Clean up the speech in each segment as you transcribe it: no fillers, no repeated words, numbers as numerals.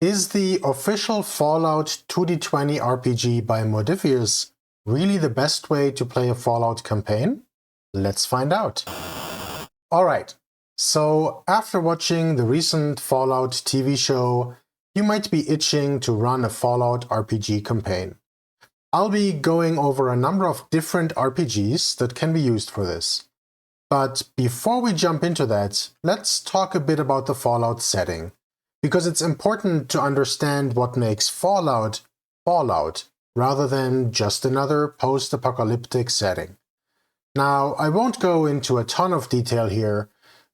Is the official Fallout 2D20 RPG by Modiphius really the best way to play a Fallout campaign? Let's find out. Alright, so after watching the recent Fallout TV show, you might be itching to run a Fallout RPG campaign. I'll be going over a number of different RPGs that can be used for this. But before we jump into that, let's talk a bit about the Fallout setting, because it's important to understand what makes Fallout Fallout, rather than just another post-apocalyptic setting. Now, I won't go into a ton of detail here.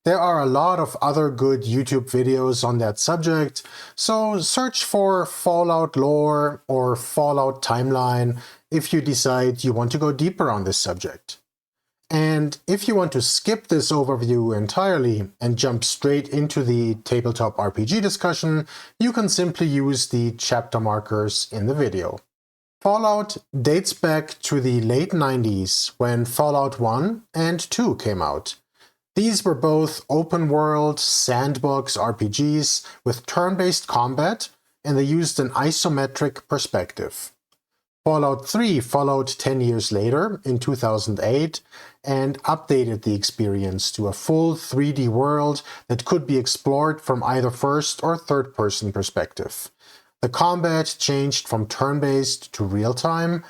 There are a lot of other good YouTube videos on that subject, so search for Fallout lore or Fallout timeline if you decide you want to go deeper on this subject. And if you want to skip this overview entirely and jump straight into the tabletop RPG discussion, you can simply use the chapter markers in the video. Fallout dates back to the late 90s when Fallout 1 and 2 came out. These were both open-world sandbox RPGs with turn-based combat, and they used an isometric perspective. Fallout 3 followed 10 years later, in 2008, and updated the experience to a full 3D world that could be explored from either first or third-person perspective. The combat changed from turn-based to real-time.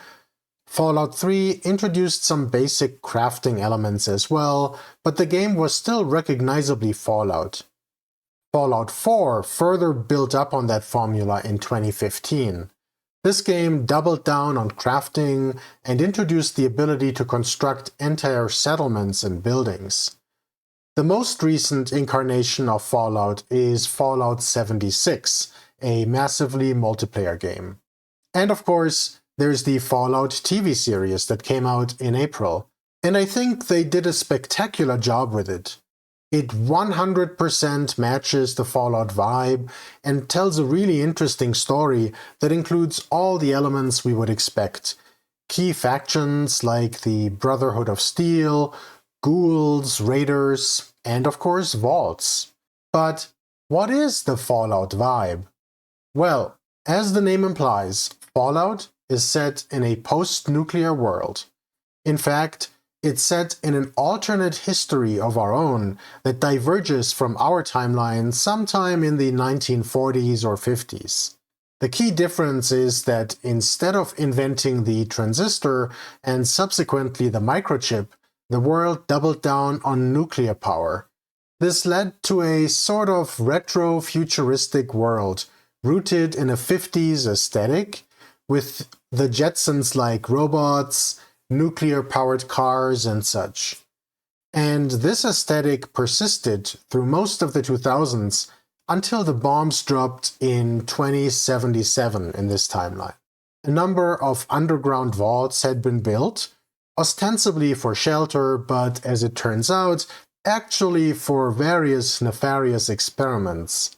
Fallout 3 introduced some basic crafting elements as well, but the game was still recognizably Fallout. Fallout 4 further built up on that formula in 2015. This game doubled down on crafting and introduced the ability to construct entire settlements and buildings. The most recent incarnation of Fallout is Fallout 76, a massively multiplayer game. And of course, there's the Fallout TV series that came out in April, and I think they did a spectacular job with it. It 100% matches the Fallout vibe and tells a really interesting story that includes all the elements we would expect. Key factions like the Brotherhood of Steel, ghouls, raiders, and of course vaults. But what is the Fallout vibe? Well, as the name implies, Fallout is set in a post-nuclear world. In fact, it's set in an alternate history of our own that diverges from our timeline sometime in the 1940s or 50s. The key difference is that instead of inventing the transistor and subsequently the microchip, the world doubled down on nuclear power. This led to a sort of retro-futuristic world, rooted in a 50s aesthetic, with the Jetsons like robots, nuclear-powered cars, and such. And this aesthetic persisted through most of the 2000s until the bombs dropped in 2077 in this timeline. A number of underground vaults had been built, ostensibly for shelter, but as it turns out, actually for various nefarious experiments.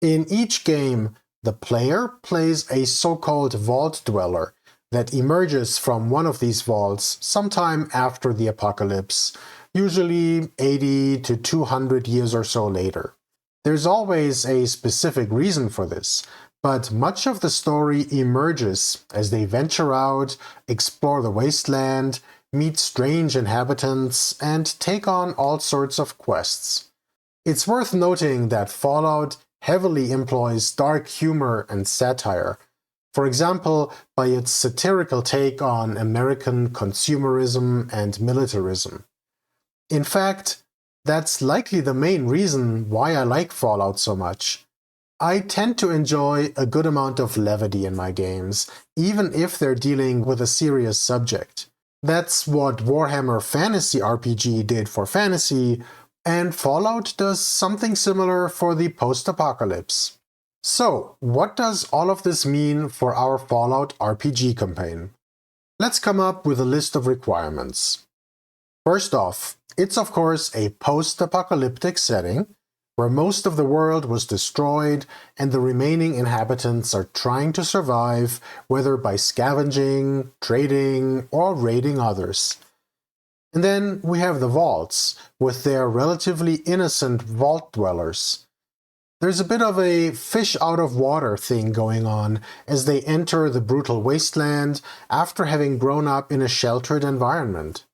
In each game, the player plays a so-called vault dweller that emerges from one of these vaults sometime after the apocalypse, usually 80 to 200 years or so later. There's always a specific reason for this, but much of the story emerges as they venture out, explore the wasteland, meet strange inhabitants, and take on all sorts of quests. It's worth noting that Fallout heavily employs dark humor and satire, for example, by its satirical take on American consumerism and militarism. In fact, that's likely the main reason why I like Fallout so much. I tend to enjoy a good amount of levity in my games, even if they're dealing with a serious subject. That's what Warhammer Fantasy RPG did for fantasy, and Fallout does something similar for the post-apocalypse. So, what does all of this mean for our Fallout RPG campaign? Let's come up with a list of requirements. First off, it's of course a post-apocalyptic setting, where most of the world was destroyed and the remaining inhabitants are trying to survive, whether by scavenging, trading, or raiding others. And then we have the vaults, with their relatively innocent vault dwellers. There's a bit of a fish out of water thing going on as they enter the brutal wasteland after having grown up in a sheltered environment.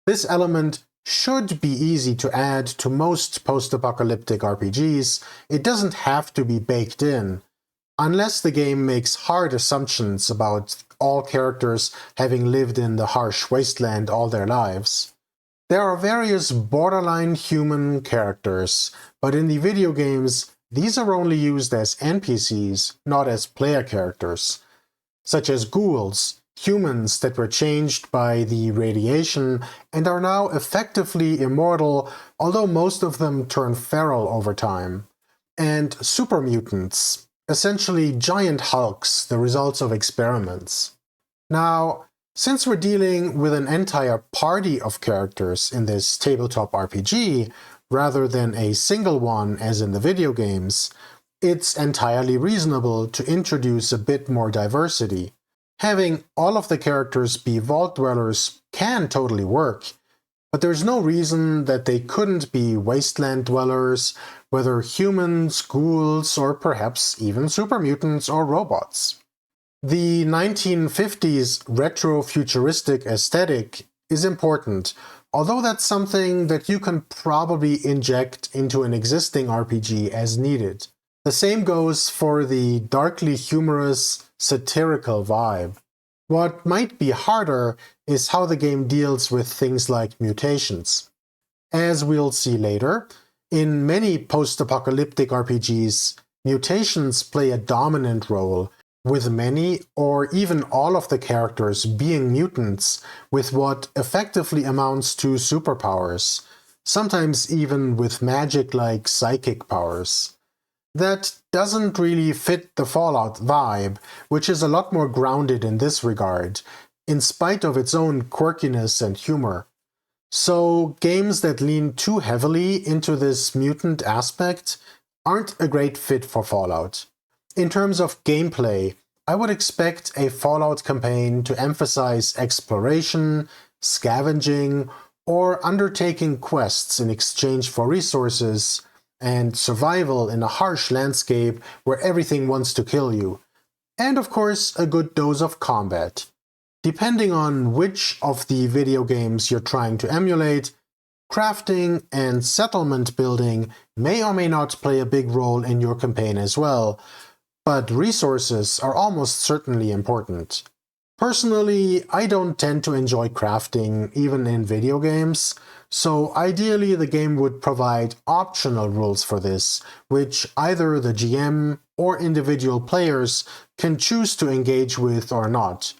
This element should be easy to add to most post-apocalyptic RPGs. It doesn't have to be baked in, unless the game makes hard assumptions about all characters having lived in the harsh wasteland all their lives. There are various borderline human characters, but in the video games, these are only used as NPCs, not as player characters, such as ghouls, humans that were changed by the radiation and are now effectively immortal, although most of them turn feral over time, and super mutants, essentially giant hulks, the results of experiments. Now, since we're dealing with an entire party of characters in this tabletop RPG, rather than a single one as in the video games, it's entirely reasonable to introduce a bit more diversity. Having all of the characters be vault dwellers can totally work, but there's no reason that they couldn't be wasteland dwellers, whether humans, ghouls, or perhaps even super mutants or robots. The 1950s retro-futuristic aesthetic is important, although that's something that you can probably inject into an existing RPG as needed. The same goes for the darkly humorous, satirical vibe. What might be harder is how the game deals with things like mutations. As we'll see later, in many post-apocalyptic RPGs, mutations play a dominant role, with many or even all of the characters being mutants with what effectively amounts to superpowers, sometimes even with magic-like psychic powers. That doesn't really fit the Fallout vibe, which is a lot more grounded in this regard, in spite of its own quirkiness and humor. So games that lean too heavily into this mutant aspect aren't a great fit for Fallout. In terms of gameplay, I would expect a Fallout campaign to emphasize exploration, scavenging, or undertaking quests in exchange for resources, and survival in a harsh landscape where everything wants to kill you. And of course, a good dose of combat. Depending on which of the video games you're trying to emulate, crafting and settlement building may or may not play a big role in your campaign as well, but resources are almost certainly important. Personally, I don't tend to enjoy crafting even in video games, so ideally the game would provide optional rules for this, which either the GM or individual players can choose to engage with or not.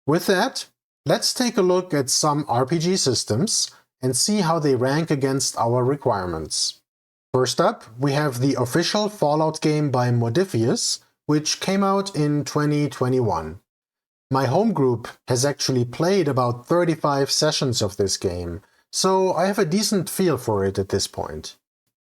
With that, let's take a look at some RPG systems and see how they rank against our requirements. First up, we have the official Fallout game by Modiphius, which came out in 2021. My home group has actually played about 35 sessions of this game, so I have a decent feel for it at this point.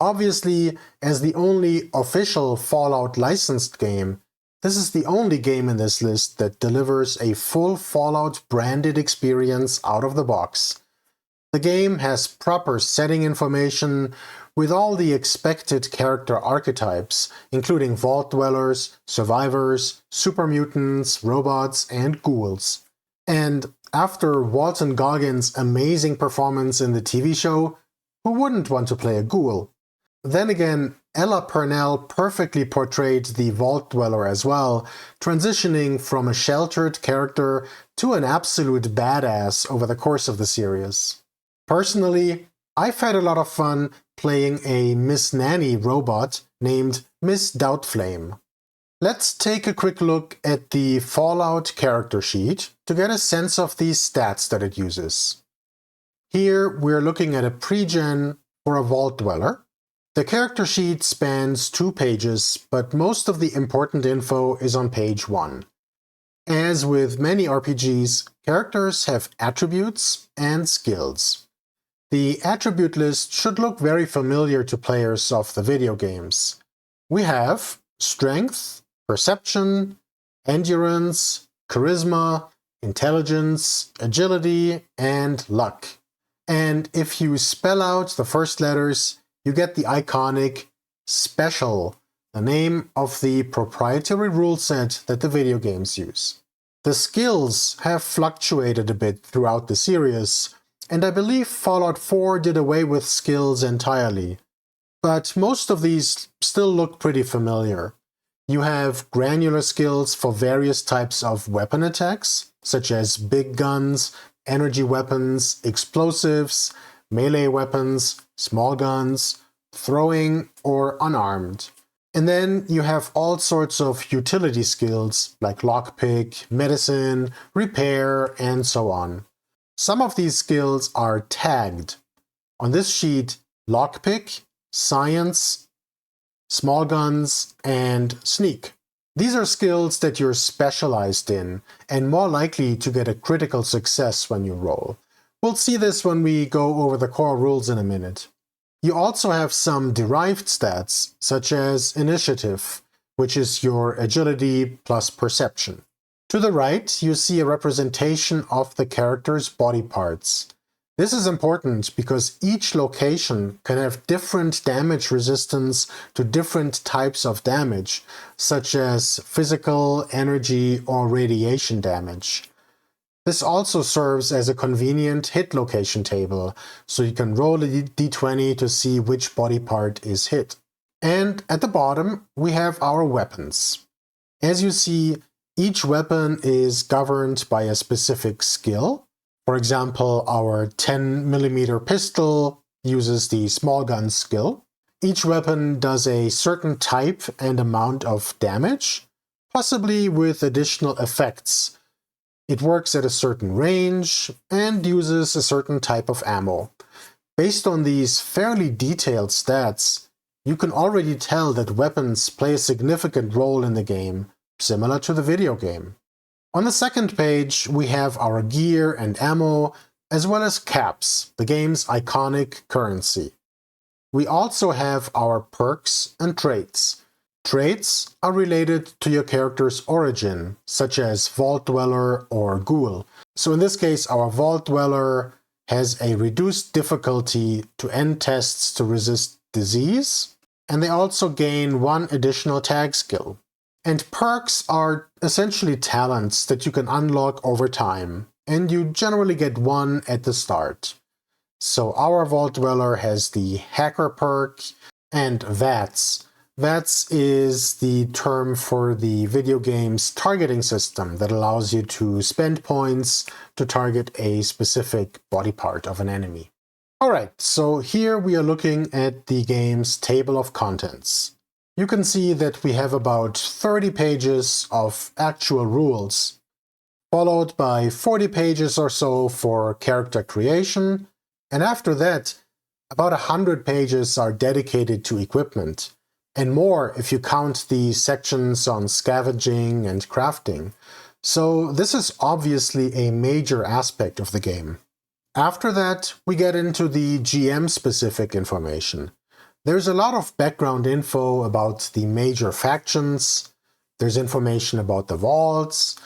Obviously, as the only official Fallout licensed game, this is the only game in this list that delivers a full Fallout branded experience out of the box. The game has proper setting information, with all the expected character archetypes, including vault dwellers, survivors, super mutants, robots, and ghouls. And after Walton Goggins' amazing performance in the TV show, who wouldn't want to play a ghoul? Then again, Ella Purnell perfectly portrayed the vault dweller as well, transitioning from a sheltered character to an absolute badass over the course of the series. Personally, I've had a lot of fun playing a Miss Nanny robot named Miss Doubtflame. Let's take a quick look at the Fallout character sheet to get a sense of the stats that it uses. Here we're looking at a pre-gen for a vault dweller. The character sheet spans 2 pages, but most of the important info is on page 1. As with many RPGs, characters have attributes and skills. The attribute list should look very familiar to players of the video games. We have strength, perception, endurance, charisma, intelligence, agility, and luck. And if you spell out the first letters, you get the iconic Special, the name of the proprietary rule set that the video games use. The skills have fluctuated a bit throughout the series, and I believe Fallout 4 did away with skills entirely. But most of these still look pretty familiar. You have granular skills for various types of weapon attacks, such as big guns, energy weapons, explosives, melee weapons, small guns, throwing, or unarmed. And then you have all sorts of utility skills like lockpick, medicine, repair, and so on. Some of these skills are tagged. On this sheet, lockpick, science, small guns, and sneak. These are skills that you're specialized in and more likely to get a critical success when you roll. We'll see this when we go over the core rules in a minute. You also have some derived stats, such as initiative, which is your agility plus perception. To the right, you see a representation of the character's body parts. This is important because each location can have different damage resistance to different types of damage, such as physical, energy, or radiation damage. This also serves as a convenient hit location table, so you can roll a d20 to see which body part is hit. And at the bottom, we have our weapons. As you see, each weapon is governed by a specific skill. For example, our 10mm pistol uses the small gun skill. Each weapon does a certain type and amount of damage, possibly with additional effects. It works at a certain range and uses a certain type of ammo. Based on these fairly detailed stats, you can already tell that weapons play a significant role in the game, similar to the video game. On the second page, we have our gear and ammo, as well as caps, the game's iconic currency. We also have our perks and traits. Traits are related to your character's origin, such as Vault Dweller or Ghoul. So in this case, our Vault Dweller has a reduced difficulty to end tests to resist disease, and they also gain one additional tag skill. And perks are essentially talents that you can unlock over time, and you generally get one at the start. So our Vault Dweller has the Hacker perk and VATS. VATS is the term for the video game's targeting system that allows you to spend points to target a specific body part of an enemy. Alright, so here we are looking at the game's table of contents. You can see that we have about 30 pages of actual rules, followed by 40 pages or so for character creation, and after that, about 100 pages are dedicated to equipment. And more if you count the sections on scavenging and crafting. So this is obviously a major aspect of the game. After that, we get into the GM-specific information. There's a lot of background info about the major factions, there's information about the vaults,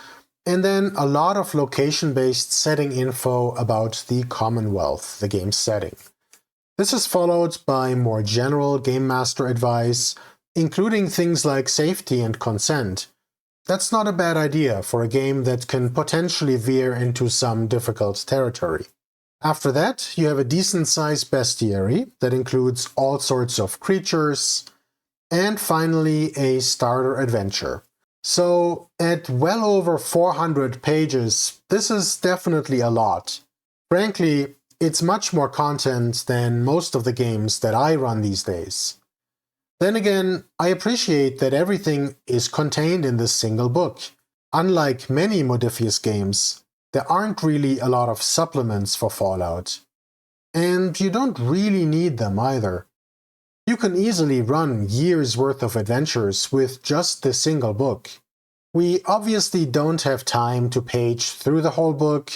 and then a lot of location-based setting info about the Commonwealth, the game's setting. This is followed by more general Game Master advice, including things like safety and consent. That's not a bad idea for a game that can potentially veer into some difficult territory. After that, you have a decent-sized bestiary that includes all sorts of creatures, and finally a starter adventure. So, at well over 400 pages, this is definitely a lot. Frankly, it's much more content than most of the games that I run these days. Then again, I appreciate that everything is contained in this single book. Unlike many Modiphius games, there aren't really a lot of supplements for Fallout. And you don't really need them either. You can easily run years' worth of adventures with just this single book. We obviously don't have time to page through the whole book,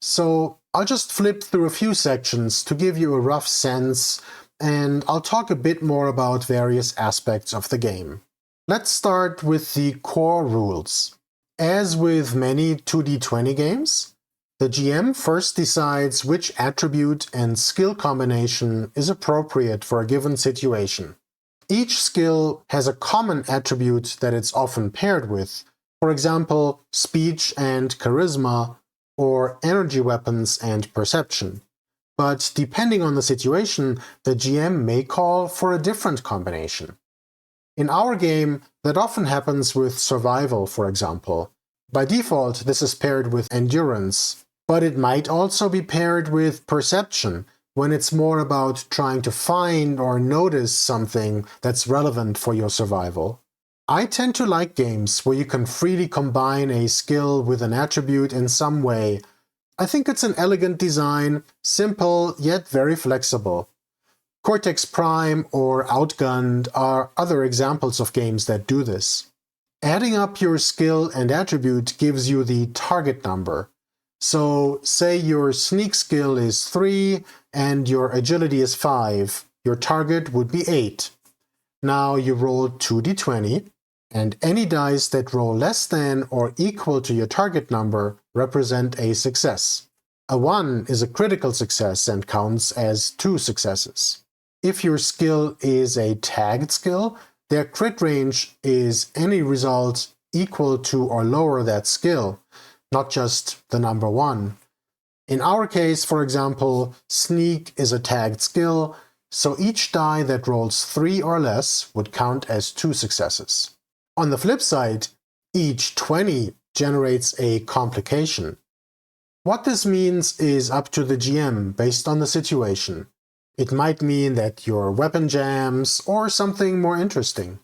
so I'll just flip through a few sections to give you a rough sense, and I'll talk a bit more about various aspects of the game. Let's start with the core rules. As with many 2D20 games, the GM first decides which attribute and skill combination is appropriate for a given situation. Each skill has a common attribute that it's often paired with, for example, speech and charisma, or energy weapons and perception. But depending on the situation, the GM may call for a different combination. In our game, that often happens with survival, for example. By default, this is paired with endurance, but it might also be paired with perception, when it's more about trying to find or notice something that's relevant for your survival. I tend to like games where you can freely combine a skill with an attribute in some way. I think it's an elegant design, simple yet very flexible. Cortex Prime or Outgunned are other examples of games that do this. Adding up your skill and attribute gives you the target number. So say your sneak skill is 3 and your agility is 5, your target would be 8. Now you roll 2d20, and any dice that roll less than or equal to your target number represent a success. A 1 is a critical success and counts as 2 successes. If your skill is a tagged skill, their crit range is any result equal to or lower that skill, not just the number 1. In our case, for example, Sneak is a tagged skill, so each die that rolls 3 or less would count as 2 successes. On the flip side, each 20 generates a complication. What this means is up to the GM based on the situation. It might mean that your weapon jams or something more interesting.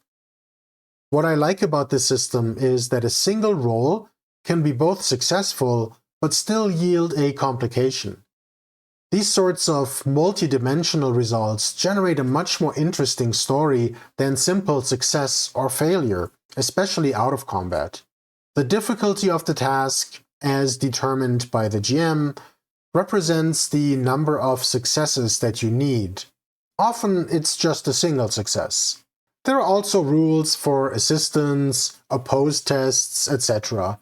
What I like about this system is that a single roll can be both successful but still yield a complication. These sorts of multi-dimensional results generate a much more interesting story than simple success or failure, especially out of combat. The difficulty of the task, as determined by the GM, represents the number of successes that you need. Often it's just a single success. There are also rules for assistance, opposed tests, etc.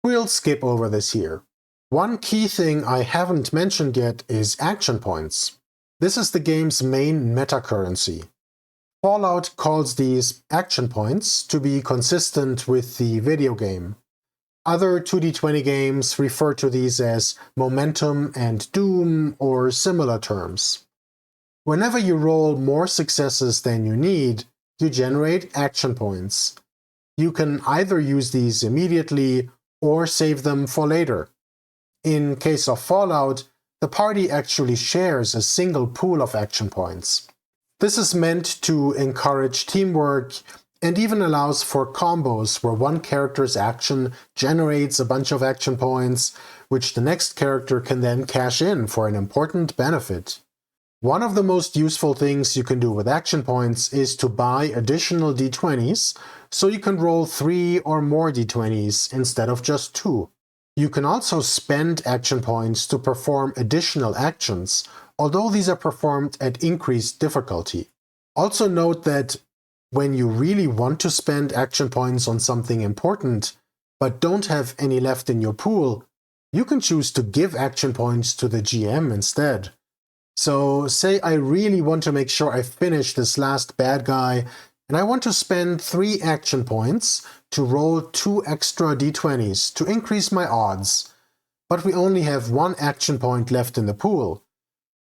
We'll skip over this here. One key thing I haven't mentioned yet is action points. This is the game's main meta currency. Fallout calls these action points to be consistent with the video game. Other 2d20 games refer to these as momentum and doom or similar terms. Whenever you roll more successes than you need, you generate action points. You can either use these immediately or save them for later. In case of Fallout, the party actually shares a single pool of action points. This is meant to encourage teamwork and even allows for combos where one character's action generates a bunch of action points, which the next character can then cash in for an important benefit. One of the most useful things you can do with action points is to buy additional d20s, so you can roll 3 or more d20s instead of just 2. You can also spend action points to perform additional actions, although these are performed at increased difficulty. Also note that when you really want to spend action points on something important, but don't have any left in your pool, you can choose to give action points to the GM instead. So say I really want to make sure I finish this last bad guy, and I want to spend 3 action points to roll 2 extra d20s to increase my odds, but we only have 1 action point left in the pool.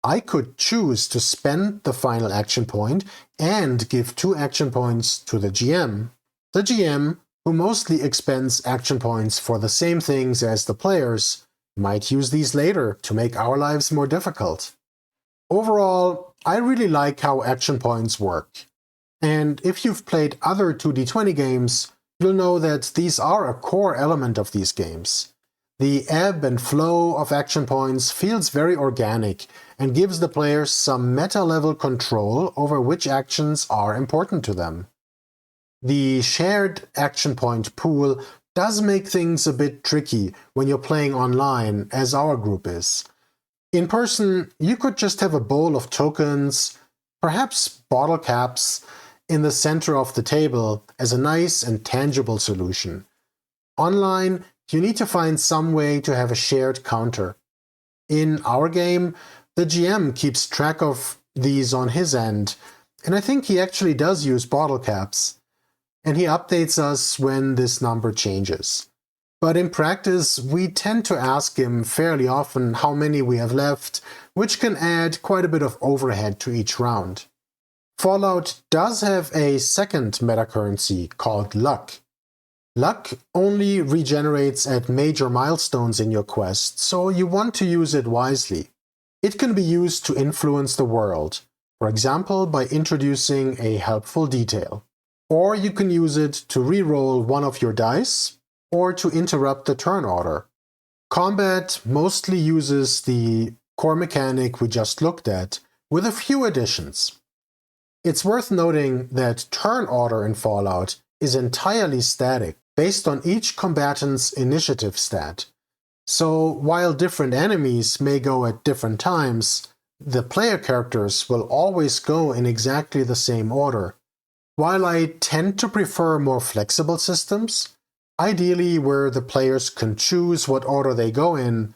I could choose to spend the final action point and give 2 action points to the GM. The GM, who mostly expends action points for the same things as the players, might use these later to make our lives more difficult. Overall, I really like how action points work. And if you've played other 2d20 games, you'll know that these are a core element of these games. The ebb and flow of action points feels very organic and gives the players some meta-level control over which actions are important to them. The shared action point pool does make things a bit tricky when you're playing online, as our group is. In person, you could just have a bowl of tokens, perhaps bottle caps, in the center of the table as a nice and tangible solution. Online, you need to find some way to have a shared counter. In our game, the GM keeps track of these on his end, And I think he actually does use bottle caps, and he updates us when this number changes. But in practice, we tend to ask him fairly often how many we have left, which can add quite a bit of overhead to each round. Fallout does have a second metacurrency called luck. Luck only regenerates at major milestones in your quest, so you want to use it wisely. It can be used to influence the world, for example by introducing a helpful detail. Or you can use it to re-roll one of your dice, or to interrupt the turn order. Combat mostly uses the core mechanic we just looked at, with a few additions. It's worth noting that turn order in Fallout is entirely static, based on each combatant's initiative stat. So while different enemies may go at different times, the player characters will always go in exactly the same order. While I tend to prefer more flexible systems, ideally where the players can choose what order they go in,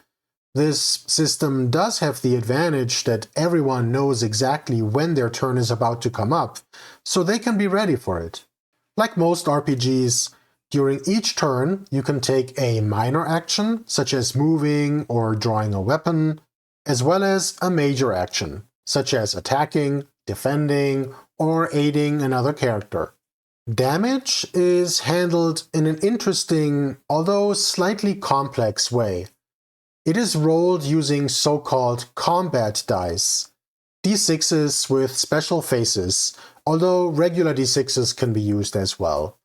this system does have the advantage that everyone knows exactly when their turn is about to come up, so they can be ready for it. Like most RPGs, during each turn you can take a minor action, such as moving or drawing a weapon, as well as a major action, such as attacking, defending, or aiding another character. Damage is handled in an interesting, although slightly complex way. It is rolled using so-called combat dice, d6s with special faces, although regular d6s can be used as well.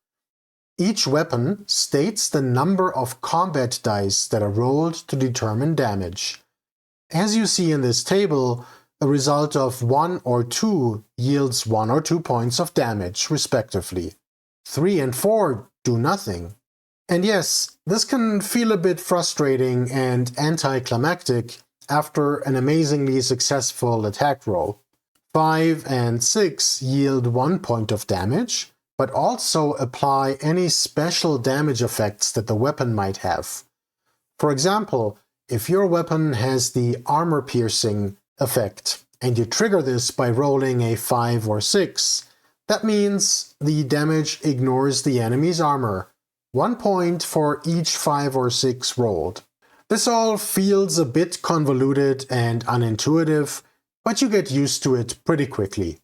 Each weapon states the number of combat dice that are rolled to determine damage. As you see in this table, a result of 1 or 2 yields 1 or 2 points of damage, respectively. 3 and 4 do nothing. And yes, this can feel a bit frustrating and anticlimactic after an amazingly successful attack roll. 5 and 6 yield 1 point of damage, but also apply any special damage effects that the weapon might have. For example, if your weapon has the armor-piercing effect, and you trigger this by rolling a 5 or 6, that means the damage ignores the enemy's armor. 1 point for each 5 or 6 rolled. This all feels a bit convoluted and unintuitive, but you get used to it pretty quickly.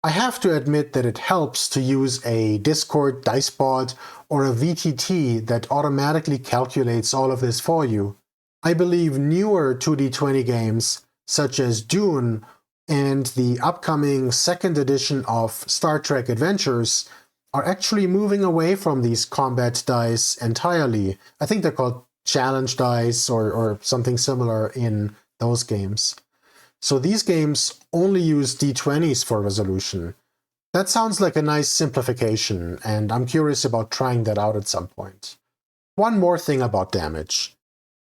I have to admit that it helps to use a Discord dicebot or a VTT that automatically calculates all of this for you. I believe newer 2D20 games, such as Dune and the upcoming second edition of Star Trek Adventures, are actually moving away from these combat dice entirely. I think they're called challenge dice or something similar in those games. So these games only use d20s for resolution. That sounds like a nice simplification, and I'm curious about trying that out at some point. One more thing about damage.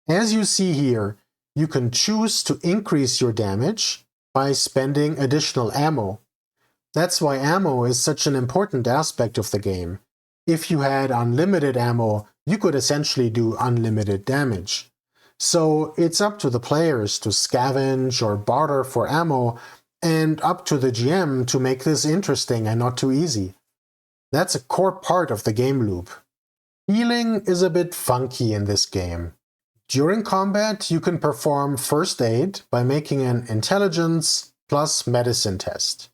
As you see here, you can choose to increase your damage by spending additional ammo. That's why ammo is such an important aspect of the game. If you had unlimited ammo, you could essentially do unlimited damage. So it's up to the players to scavenge or barter for ammo, and up to the GM to make this interesting and not too easy. That's a core part of the game loop. Healing is a bit funky in this game. During combat, you can perform first aid by making an intelligence plus medicine test.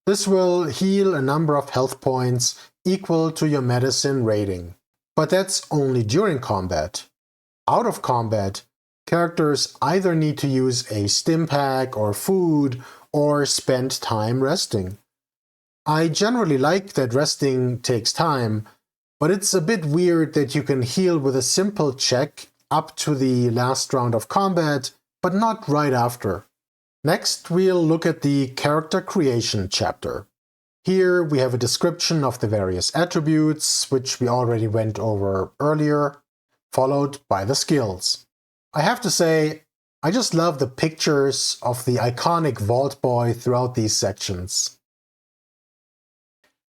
This will heal a number of health points equal to your medicine rating. But that's only during combat. Out of combat, characters either need to use a stim pack or food, or spend time resting. I generally like that resting takes time, but it's a bit weird that you can heal with a simple check up to the last round of combat, but not right after. Next, we'll look at the character creation chapter. Here we have a description of the various attributes, which we already went over earlier, followed by the skills. I have to say, I just love the pictures of the iconic Vault Boy throughout these sections.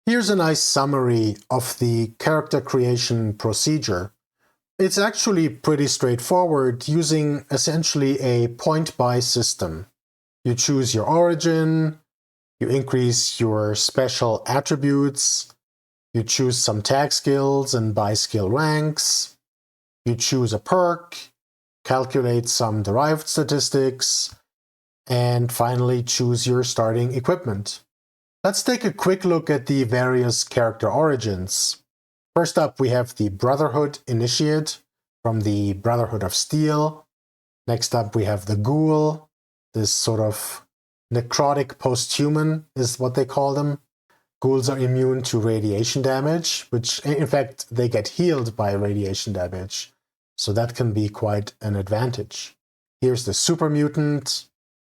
Here's a nice summary of the character creation procedure. It's actually pretty straightforward, using essentially a point-buy system. You choose your origin, You increase your special attributes. You choose some tag skills and buy skill ranks. You choose a perk, calculate some derived statistics, and finally choose your starting equipment. Let's take a quick look at the various character origins. First up, we have the Brotherhood Initiate from the Brotherhood of Steel. Next up, we have the Ghoul, this sort of necrotic post-human is what they call them. Ghouls are immune to radiation damage, which in fact they get healed by radiation damage, so that can be quite an advantage. Here's the Super Mutant,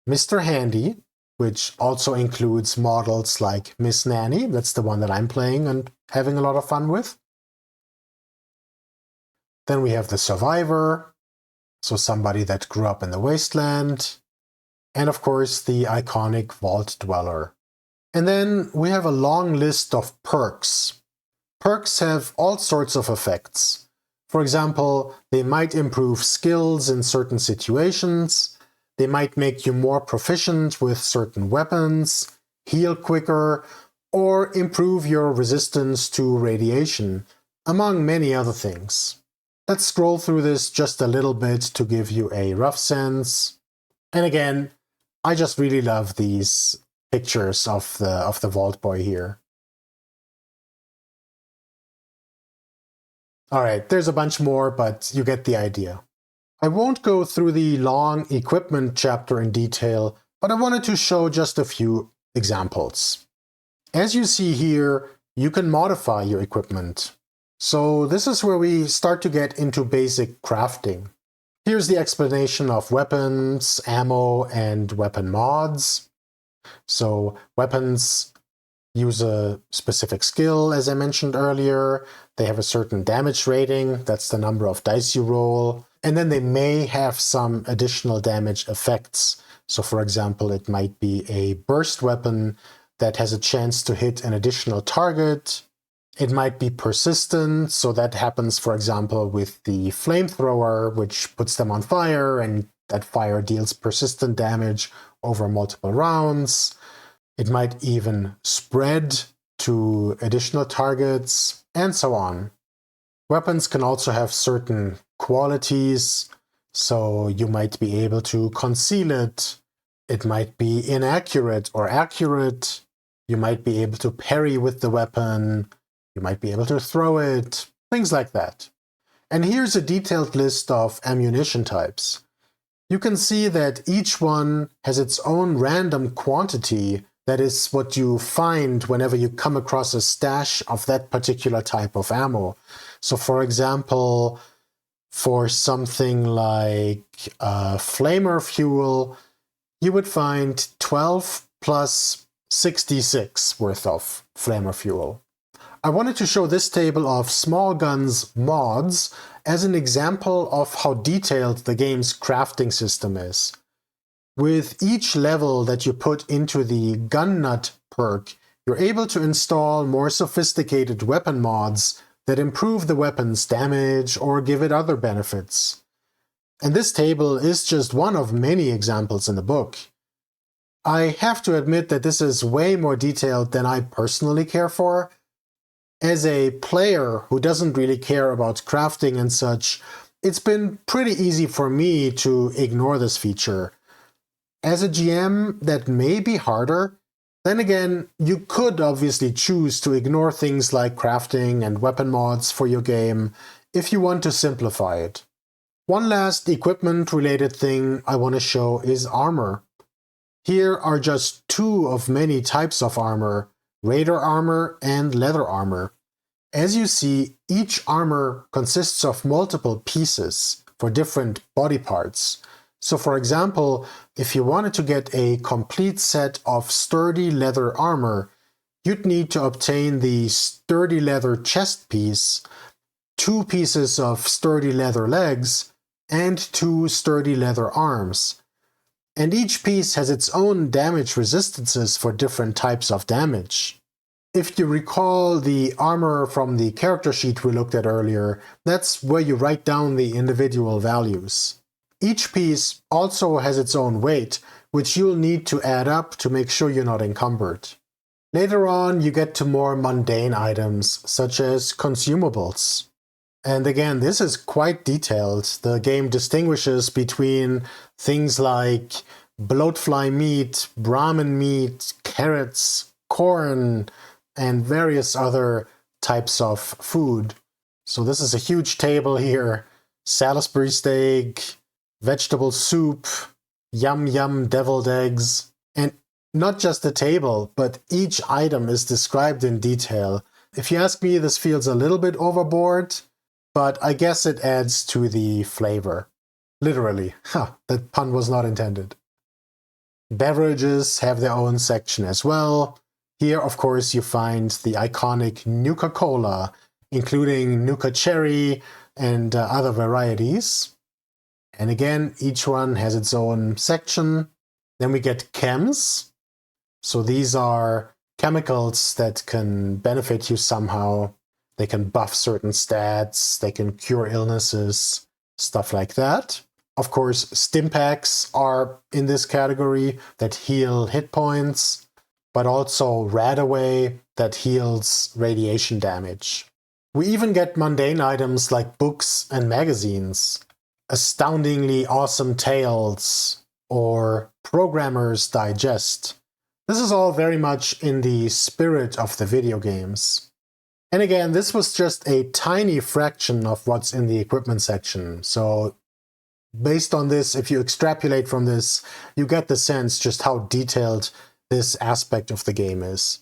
Mr. Handy, which also includes models like Miss Nanny, that's the one that I'm playing and having a lot of fun with. Then we have the Survivor, so somebody that grew up in the Wasteland, and of course the iconic Vault Dweller. And then we have a long list of perks. Perks have all sorts of effects. For example, they might improve skills in certain situations, they might make you more proficient with certain weapons, heal quicker, or improve your resistance to radiation, among many other things. Let's scroll through this just a little bit to give you a rough sense. And again, I just really love these pictures of the Vault Boy here. Alright, there's a bunch more, but you get the idea. I won't go through the long equipment chapter in detail, but I wanted to show just a few examples. As you see here, you can modify your equipment. So this is where we start to get into basic crafting. Here's the explanation of weapons, ammo, and weapon mods. So weapons use a specific skill, as I mentioned earlier. They have a certain damage rating, that's the number of dice you roll. And then they may have some additional damage effects. So for example, it might be a burst weapon that has a chance to hit an additional target. It might be persistent, so that happens, for example, with the flamethrower, which puts them on fire, and that fire deals persistent damage over multiple rounds. It might even spread to additional targets, and so on. Weapons can also have certain qualities, so you might be able to conceal it. It might be inaccurate or accurate. You might be able to parry with the weapon. You might be able to throw it, things like that. And here's a detailed list of ammunition types. You can see that each one has its own random quantity. That is what you find whenever you come across a stash of that particular type of ammo. So for example, for something like flamer fuel, you would find 12 plus 66 worth of flamer fuel. I wanted to show this table of small guns mods as an example of how detailed the game's crafting system is. With each level that you put into the Gun Nut perk, you're able to install more sophisticated weapon mods that improve the weapon's damage or give it other benefits. And this table is just one of many examples in the book. I have to admit that this is way more detailed than I personally care for. As a player who doesn't really care about crafting and such, it's been pretty easy for me to ignore this feature. As a GM, that may be harder. Then again, you could obviously choose to ignore things like crafting and weapon mods for your game if you want to simplify it. One last equipment-related thing I want to show is armor. Here are just two of many types of armor, Raider armor and leather armor. As you see, each armor consists of multiple pieces for different body parts. So for example, if you wanted to get a complete set of sturdy leather armor, you'd need to obtain the sturdy leather chest piece, 2 pieces of sturdy leather legs, and 2 sturdy leather arms. And each piece has its own damage resistances for different types of damage. If you recall the armor from the character sheet we looked at earlier, that's where you write down the individual values. Each piece also has its own weight, which you'll need to add up to make sure you're not encumbered. Later on, you get to more mundane items, such as consumables. And again, this is quite detailed. The game distinguishes between things like bloatfly meat, Brahmin meat, carrots, corn, and various other types of food. So this is a huge table here. Salisbury steak, vegetable soup, yum yum deviled eggs. And not just the table, but each item is described in detail. If you ask me, this feels a little bit overboard, but I guess it adds to the flavor. Literally. That pun was not intended. Beverages have their own section as well. Here, of course, you find the iconic Nuka-Cola, including Nuka Cherry and other varieties. And again, each one has its own section. Then we get chems. So these are chemicals that can benefit you somehow. They can buff certain stats, they can cure illnesses, stuff like that. Of course, stim packs are in this category that heal hit points, but also Rad-Away that heals radiation damage. We even get mundane items like books and magazines, Astoundingly Awesome Tales, or Programmer's Digest. This is all very much in the spirit of the video games. And again, this was just a tiny fraction of what's in the equipment section. So based on this, if you extrapolate from this, you get the sense just how detailed this aspect of the game is.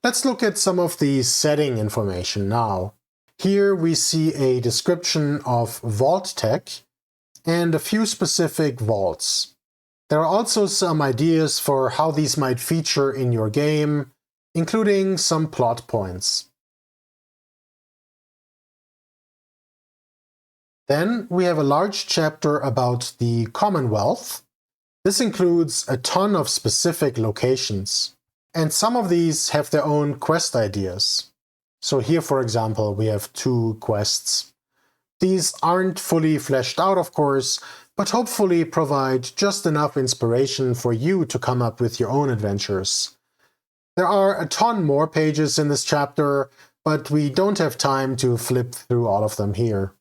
Let's look at some of the setting information now. Here we see a description of vault tech and a few specific vaults. There are also some ideas for how these might feature in your game, including some plot points. Then we have a large chapter about the Commonwealth. This includes a ton of specific locations, and some of these have their own quest ideas. So here, for example, we have 2 quests. These aren't fully fleshed out, of course, but hopefully provide just enough inspiration for you to come up with your own adventures. There are a ton more pages in this chapter, but we don't have time to flip through all of them here.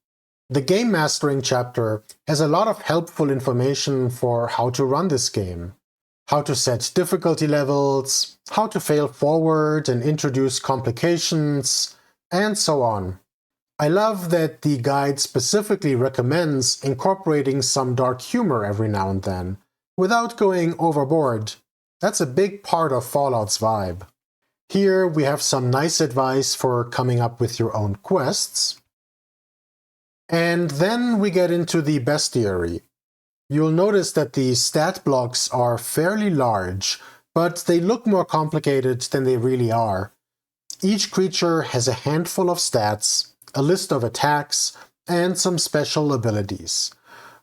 The Game Mastering chapter has a lot of helpful information for how to run this game, how to set difficulty levels, how to fail forward and introduce complications, and so on. I love that the guide specifically recommends incorporating some dark humor every now and then, without going overboard. That's a big part of Fallout's vibe. Here we have some nice advice for coming up with your own quests. And then we get into the bestiary. You'll notice that the stat blocks are fairly large, but they look more complicated than they really are. Each creature has a handful of stats, a list of attacks, and some special abilities.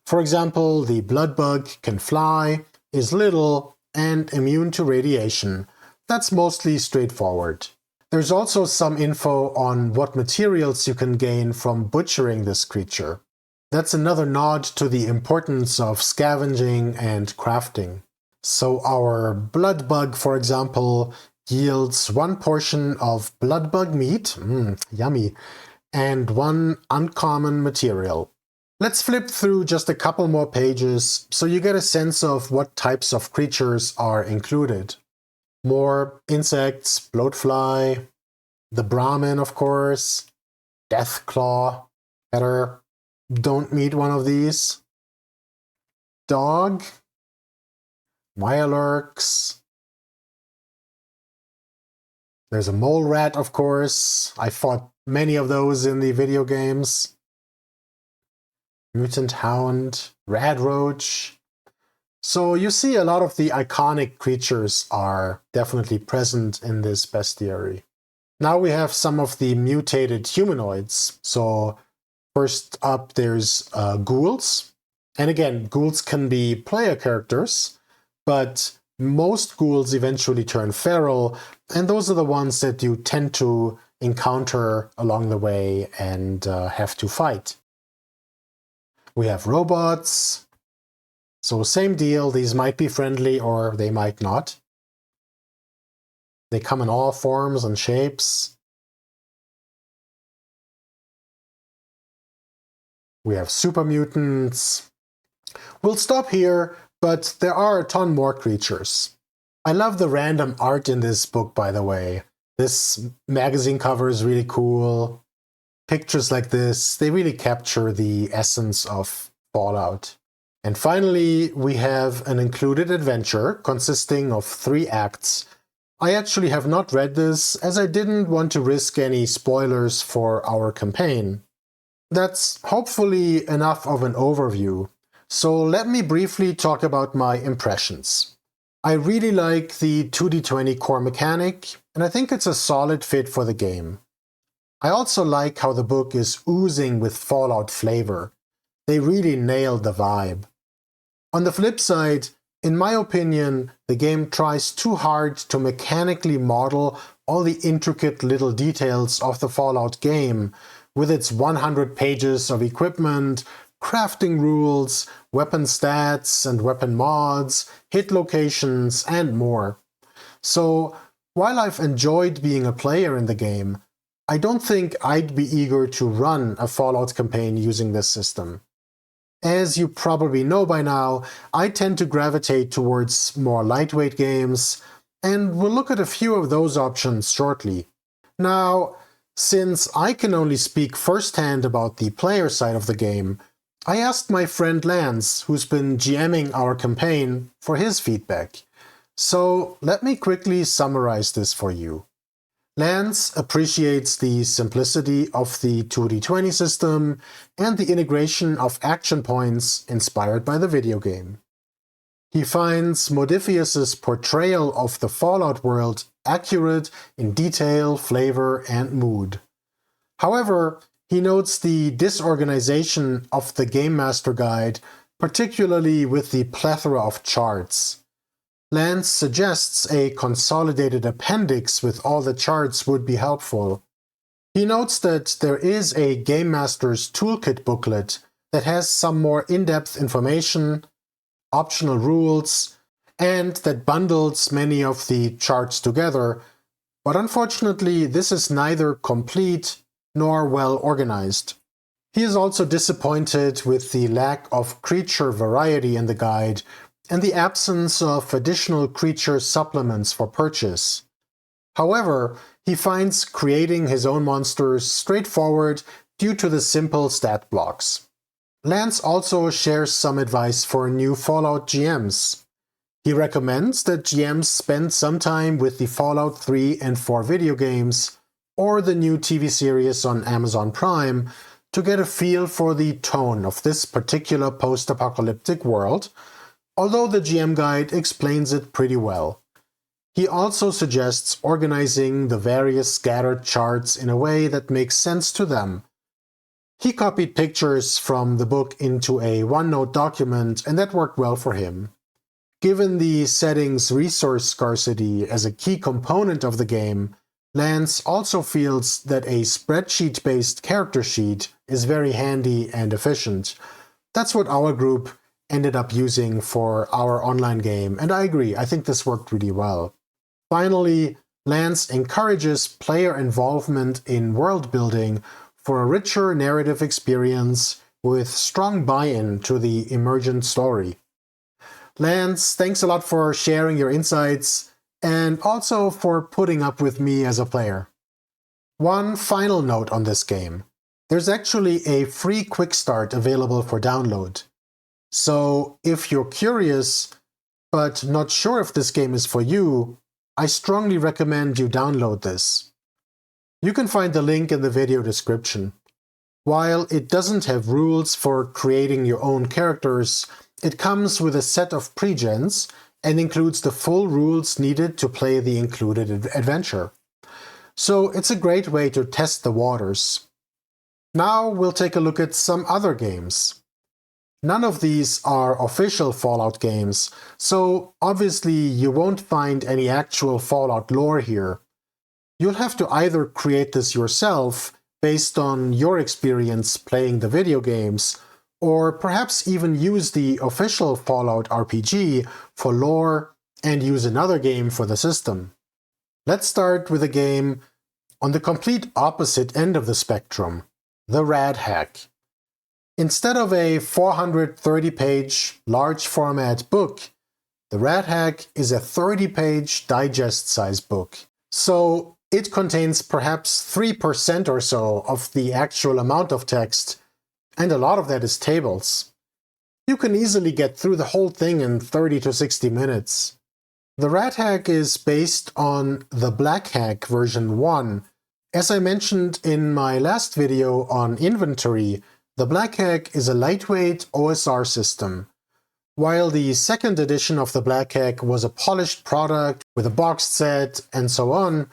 For example, the Bloodbug can fly, is little, and immune to radiation. That's mostly straightforward. There's also some info on what materials you can gain from butchering this creature. That's another nod to the importance of scavenging and crafting. So our Bloodbug, for example, yields 1 portion of Bloodbug meat, yummy, and 1 uncommon material. Let's flip through just a couple more pages so you get a sense of what types of creatures are included. More insects, bloatfly, the Brahmin, of course, Deathclaw, better, don't meet one of these. Dog, Mirelurks. There's a mole rat, of course. I fought many of those in the video games. Mutant hound, radroach. So you see a lot of the iconic creatures are definitely present in this bestiary. Now we have some of the mutated humanoids. So first up there's ghouls. And again, ghouls can be player characters, but most ghouls eventually turn feral, and those are the ones that you tend to encounter along the way and have to fight. We have robots, So same deal, these might be friendly or they might not. They come in all forms and shapes. We have super mutants. We'll stop here, but there are a ton more creatures. I love the random art in this book, by the way. This magazine cover is really cool. Pictures like this, they really capture the essence of Fallout. And finally, we have an included adventure consisting of 3 acts. I actually have not read this, as I didn't want to risk any spoilers for our campaign. That's hopefully enough of an overview. So let me briefly talk about my impressions. I really like the 2d20 core mechanic, and I think it's a solid fit for the game. I also like how the book is oozing with Fallout flavor. They really nailed the vibe. On the flip side, in my opinion, the game tries too hard to mechanically model all the intricate little details of the Fallout game, with its 100 pages of equipment, crafting rules, weapon stats and weapon mods, hit locations, and more. So, while I've enjoyed being a player in the game, I don't think I'd be eager to run a Fallout campaign using this system. As you probably know by now, I tend to gravitate towards more lightweight games, and we'll look at a few of those options shortly. Now, since I can only speak firsthand about the player side of the game, I asked my friend Lance, who's been GMing our campaign, for his feedback. So let me quickly summarize this for you. Lance appreciates the simplicity of the 2d20 system and the integration of action points inspired by the video game. He finds Modiphius' portrayal of the Fallout world accurate in detail, flavor, and mood. However, he notes the disorganization of the Game Master Guide, particularly with the plethora of charts. Lance suggests a consolidated appendix with all the charts would be helpful. He notes that there is a Game Master's Toolkit booklet that has some more in-depth information, optional rules, and that bundles many of the charts together, but unfortunately this is neither complete nor well organized. He is also disappointed with the lack of creature variety in the guide, and the absence of additional creature supplements for purchase. However, he finds creating his own monsters straightforward due to the simple stat blocks. Lance also shares some advice for new Fallout GMs. He recommends that GMs spend some time with the Fallout 3 and 4 video games, or the new TV series on Amazon Prime, to get a feel for the tone of this particular post-apocalyptic world, although the GM guide explains it pretty well. He also suggests organizing the various scattered charts in a way that makes sense to them. He copied pictures from the book into a OneNote document, and that worked well for him. Given the setting's resource scarcity as a key component of the game, Lance also feels that a spreadsheet-based character sheet is very handy and efficient. That's what our group ended up using for our online game, and I agree, I think this worked really well. Finally, Lance encourages player involvement in world building for a richer narrative experience with strong buy-in to the emergent story. Lance, thanks a lot for sharing your insights and also for putting up with me as a player. One final note on this game. There's actually a free quick start available for download. So if you're curious, but not sure if this game is for you, I strongly recommend you download this. You can find the link in the video description. While it doesn't have rules for creating your own characters, it comes with a set of pregens and includes the full rules needed to play the included adventure. So it's a great way to test the waters. Now we'll take a look at some other games. None of these are official Fallout games, so obviously you won't find any actual Fallout lore here. You'll have to either create this yourself based on your experience playing the video games, or perhaps even use the official Fallout RPG for lore and use another game for the system. Let's start with a game on the complete opposite end of the spectrum, the Rad-Hack. Instead of a 430-page large format book, the Rad-Hack is a 30-page digest-size book. So it contains perhaps 3% or so of the actual amount of text, and a lot of that is tables. You can easily get through the whole thing in 30 to 60 minutes. The Rad-Hack is based on the Black Hack version 1. As I mentioned in my last video on inventory, the Black Hack is a lightweight OSR system. While the second edition of the Black Hack was a polished product with a boxed set and so on,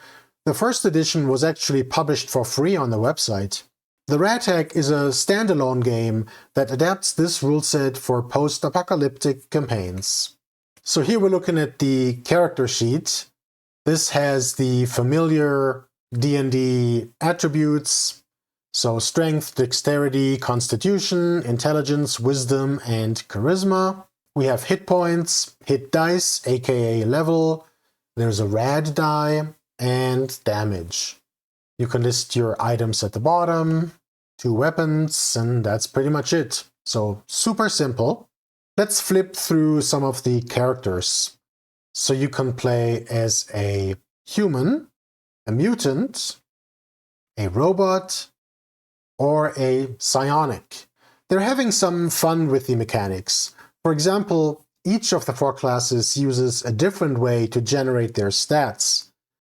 the first edition was actually published for free on the website. The Rad-Hack is a standalone game that adapts this rule set for post-apocalyptic campaigns. So here we're looking at the character sheet. This has the familiar D&D attributes, so strength, dexterity, constitution, intelligence, wisdom, and charisma. We have hit points, hit dice, aka level, there's a rad die, and damage. You can list your items at the bottom, 2 weapons, and that's pretty much it. So super simple. Let's flip through some of the characters. So you can play as a human, a mutant, a robot, or a psionic. They're having some fun with the mechanics. For example, each of the 4 classes uses a different way to generate their stats.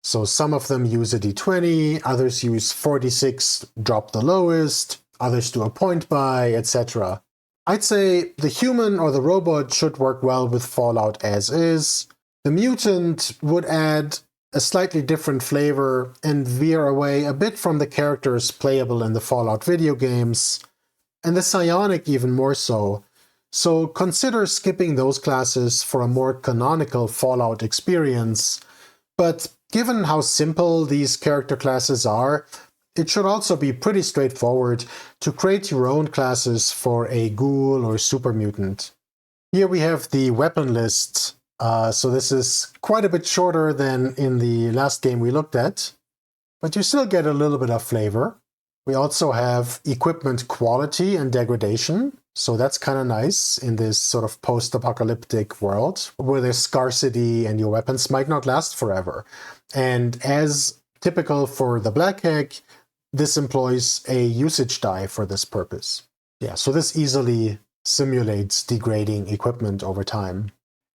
So some of them use a d20, others use 46, drop the lowest, others do a point buy, etc. I'd say the human or the robot should work well with Fallout as is. The mutant would add a slightly different flavor and veer away a bit from the characters playable in the Fallout video games, and the psionic even more so. So consider skipping those classes for a more canonical Fallout experience. But given how simple these character classes are, it should also be pretty straightforward to create your own classes for a ghoul or super mutant. Here we have the weapon list. So this is quite a bit shorter than in the last game we looked at, but you still get a little bit of flavor. We also have equipment quality and degradation. So that's kind of nice in this sort of post-apocalyptic world where there's scarcity and your weapons might not last forever. And as typical for the Black Hack, this employs a usage die for this purpose. Yeah, so this easily simulates degrading equipment over time.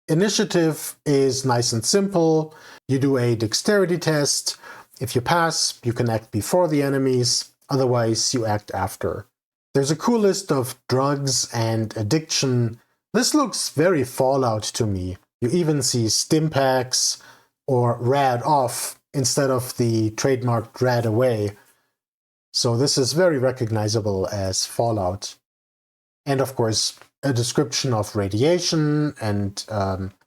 Initiative is nice and simple. You do a dexterity test. If you pass, you can act before the enemies. Otherwise, you act after. There's a cool list of drugs and addiction. This looks very Fallout to me. You even see stim packs or rad off instead of the trademarked rad away. So this is very recognizable as Fallout. And of course, a description of radiation and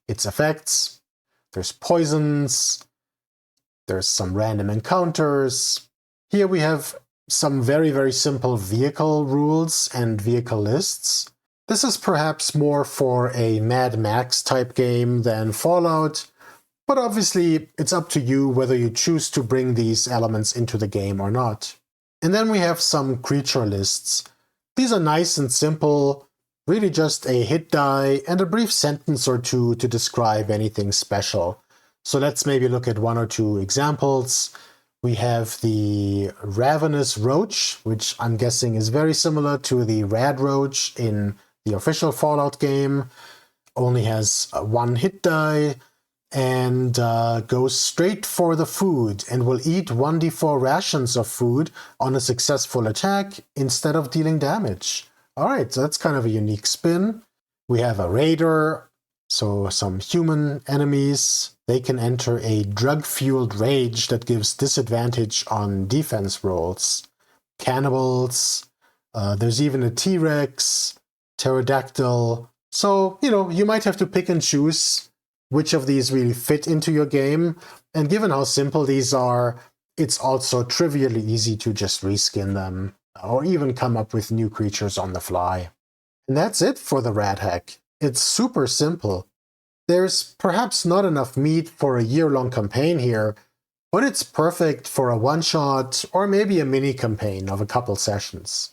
its effects. There's poisons. There's some random encounters. Here we have some very, very simple vehicle rules and vehicle lists. This is perhaps more for a Mad Max type game than Fallout, but obviously it's up to you whether you choose to bring these elements into the game or not. And then we have some creature lists. These are nice and simple, really just a hit die and a brief sentence or two to describe anything special. So let's maybe look at 1 or 2 examples. We have the Ravenous Roach, which I'm guessing is very similar to the Rad Roach in the official Fallout game. Only has 1 hit die and goes straight for the food and will eat 1d4 rations of food on a successful attack instead of dealing damage. Alright, so that's kind of a unique spin. We have a Raider, so some human enemies. They can enter a drug-fueled rage that gives disadvantage on defense rolls. Cannibals, there's even a T-Rex, pterodactyl. So, you might have to pick and choose which of these really fit into your game. And given how simple these are, it's also trivially easy to just reskin them or even come up with new creatures on the fly. And that's it for the Rad-Hack. It's super simple. There's perhaps not enough meat for a year-long campaign here, but it's perfect for a one-shot or maybe a mini-campaign of a couple sessions.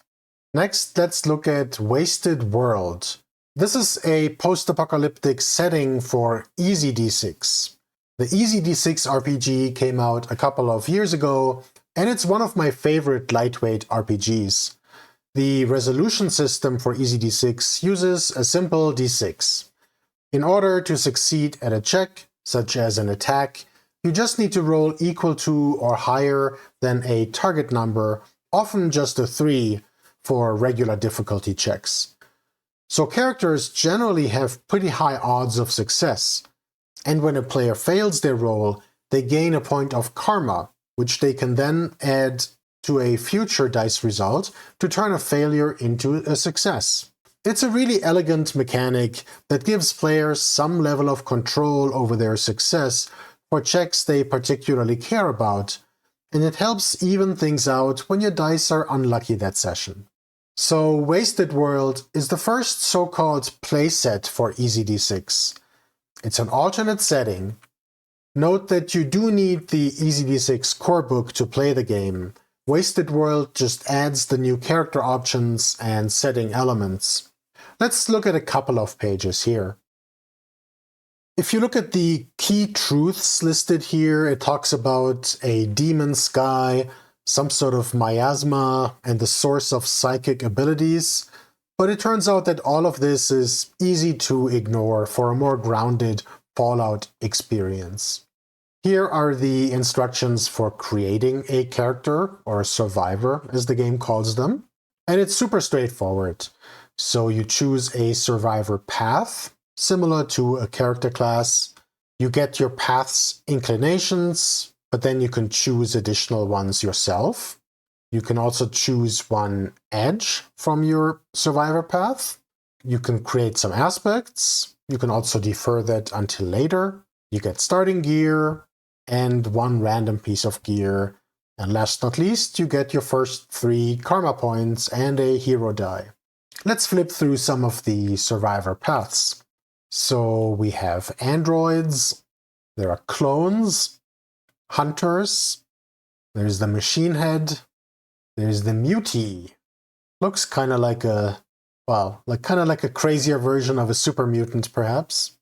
Next, let's look at Wasted World. This is a post-apocalyptic setting for Easy D6. The Easy D6 RPG came out a couple of years ago, and it's one of my favorite lightweight RPGs. The resolution system for Easy D6 uses a simple D6. In order to succeed at a check, such as an attack, you just need to roll equal to or higher than a target number, often just a 3, for regular difficulty checks. So characters generally have pretty high odds of success, and when a player fails their roll, they gain a point of karma, which they can then add to a future dice result to turn a failure into a success. It's a really elegant mechanic that gives players some level of control over their success for checks they particularly care about, and it helps even things out when your dice are unlucky that session. So Wasted World is the first so-called playset for Easy D6. It's an alternate setting. Note that you do need the Easy D6 core book to play the game. Wasted World just adds the new character options and setting elements. Let's look at a couple of pages here. If you look at the key truths listed here, it talks about a demon sky, some sort of miasma, and the source of psychic abilities. But it turns out that all of this is easy to ignore for a more grounded Fallout experience. Here are the instructions for creating a character, or a survivor as the game calls them. And it's super straightforward. So you choose a survivor path, similar to a character class. You get your path's inclinations, but then you can choose additional ones yourself. You can also choose one edge from your survivor path. You can create some aspects. You can also defer that until later. You get starting gear and one random piece of gear. And last not least, you get your first 3 karma points and a hero die. Let's flip through some of the survivor paths. So we have androids, there are clones, hunters, there's the machine head, there's the mutie. Looks kind of like a, well, kind of like a crazier version of a super mutant perhaps.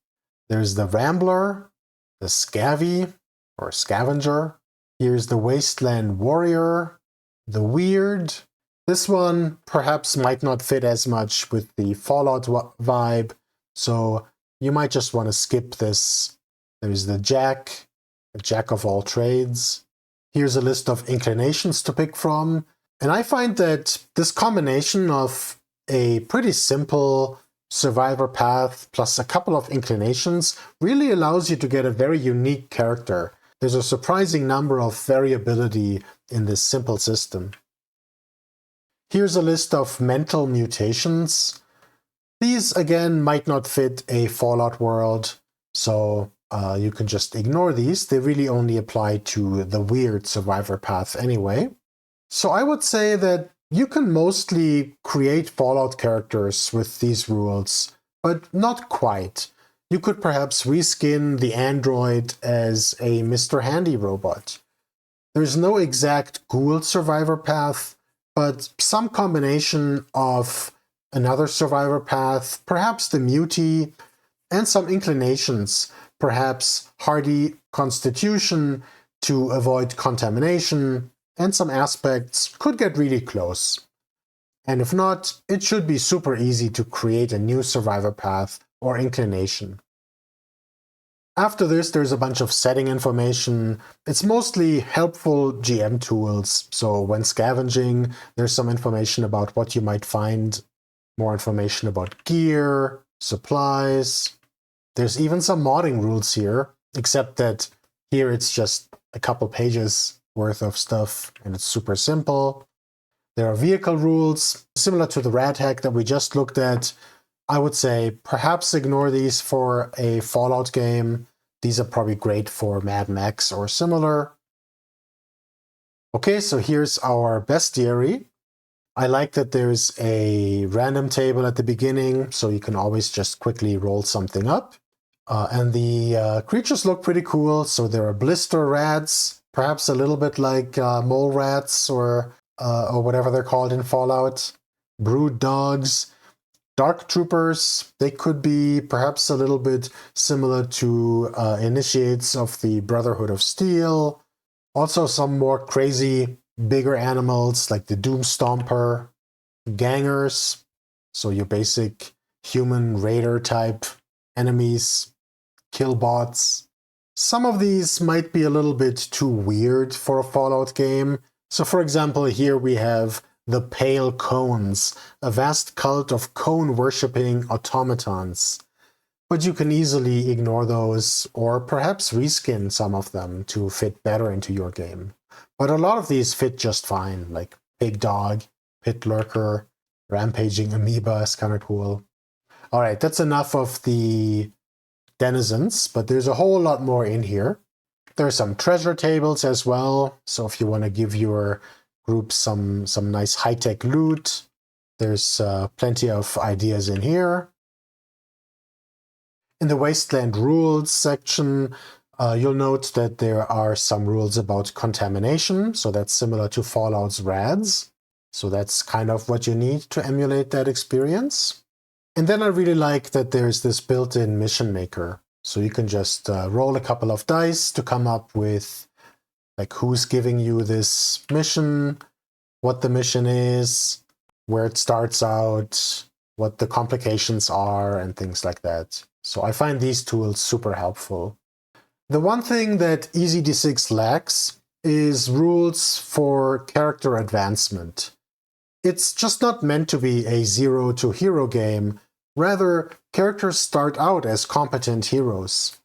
There's the rambler, the scavvy, or scavenger. Here's the wasteland warrior, the weird. This one perhaps might not fit as much with the Fallout vibe, so you might just want to skip this. There's the jack of all trades. Here's a list of inclinations to pick from, and I find that this combination of a pretty simple survivor path plus a couple of inclinations really allows you to get a very unique character. There's a surprising number of variability in this simple system. Here's a list of mental mutations. These, again, might not fit a Fallout world, so you can just ignore these. They really only apply to the weird survivor path anyway. So I would say that you can mostly create Fallout characters with these rules, but not quite. You could perhaps reskin the android as a Mr. Handy robot. There's no exact ghoul survivor path, but some combination of another survivor path, perhaps the mutie, and some inclinations, perhaps hardy constitution to avoid contamination, and some aspects could get really close. And if not, it should be super easy to create a new survivor path or inclination. After this, there's a bunch of setting information. It's mostly helpful GM tools. So when scavenging, there's some information about what you might find, more information about gear, supplies. There's even some modding rules here, except that here it's just a couple pages worth of stuff and it's super simple. There are vehicle rules, similar to the Rad-Hack that we just looked at. I would say perhaps ignore these for a Fallout game. These are probably great for Mad Max or similar. Okay, so here's our bestiary. I like that there's a random table at the beginning, so you can always just quickly roll something up. And the creatures look pretty cool. So there are blister rats, perhaps a little bit like mole rats or whatever they're called in Fallout. Brood dogs, dark troopers. They could be perhaps a little bit similar to initiates of the Brotherhood of Steel. Also some more crazy, bigger animals like the Doom Stomper, gangers. So your basic human raider type enemies. Killbots. Some of these might be a little bit too weird for a Fallout game. So for example, here we have the Pale Cones, a vast cult of cone-worshipping automatons. But you can easily ignore those, or perhaps reskin some of them to fit better into your game. But a lot of these fit just fine, like Big Dog, Pit Lurker, Rampaging Amoeba is kind of cool. Alright, that's enough of the denizens, but there's a whole lot more in here. There are some treasure tables as well, so if you want to give your group some nice high-tech loot, there's plenty of ideas in here. In the Wasteland rules section, you'll note that there are some rules about contamination, so that's similar to Fallout's RADs. So that's kind of what you need to emulate that experience. And then I really like that there's this built-in mission maker. So you can just roll a couple of dice to come up with like who's giving you this mission, what the mission is, where it starts out, what the complications are, and things like that. So I find these tools super helpful. The one thing that EZD6 lacks is rules for character advancement. It's just not meant to be a zero to hero game. Rather, characters start out as competent heroes.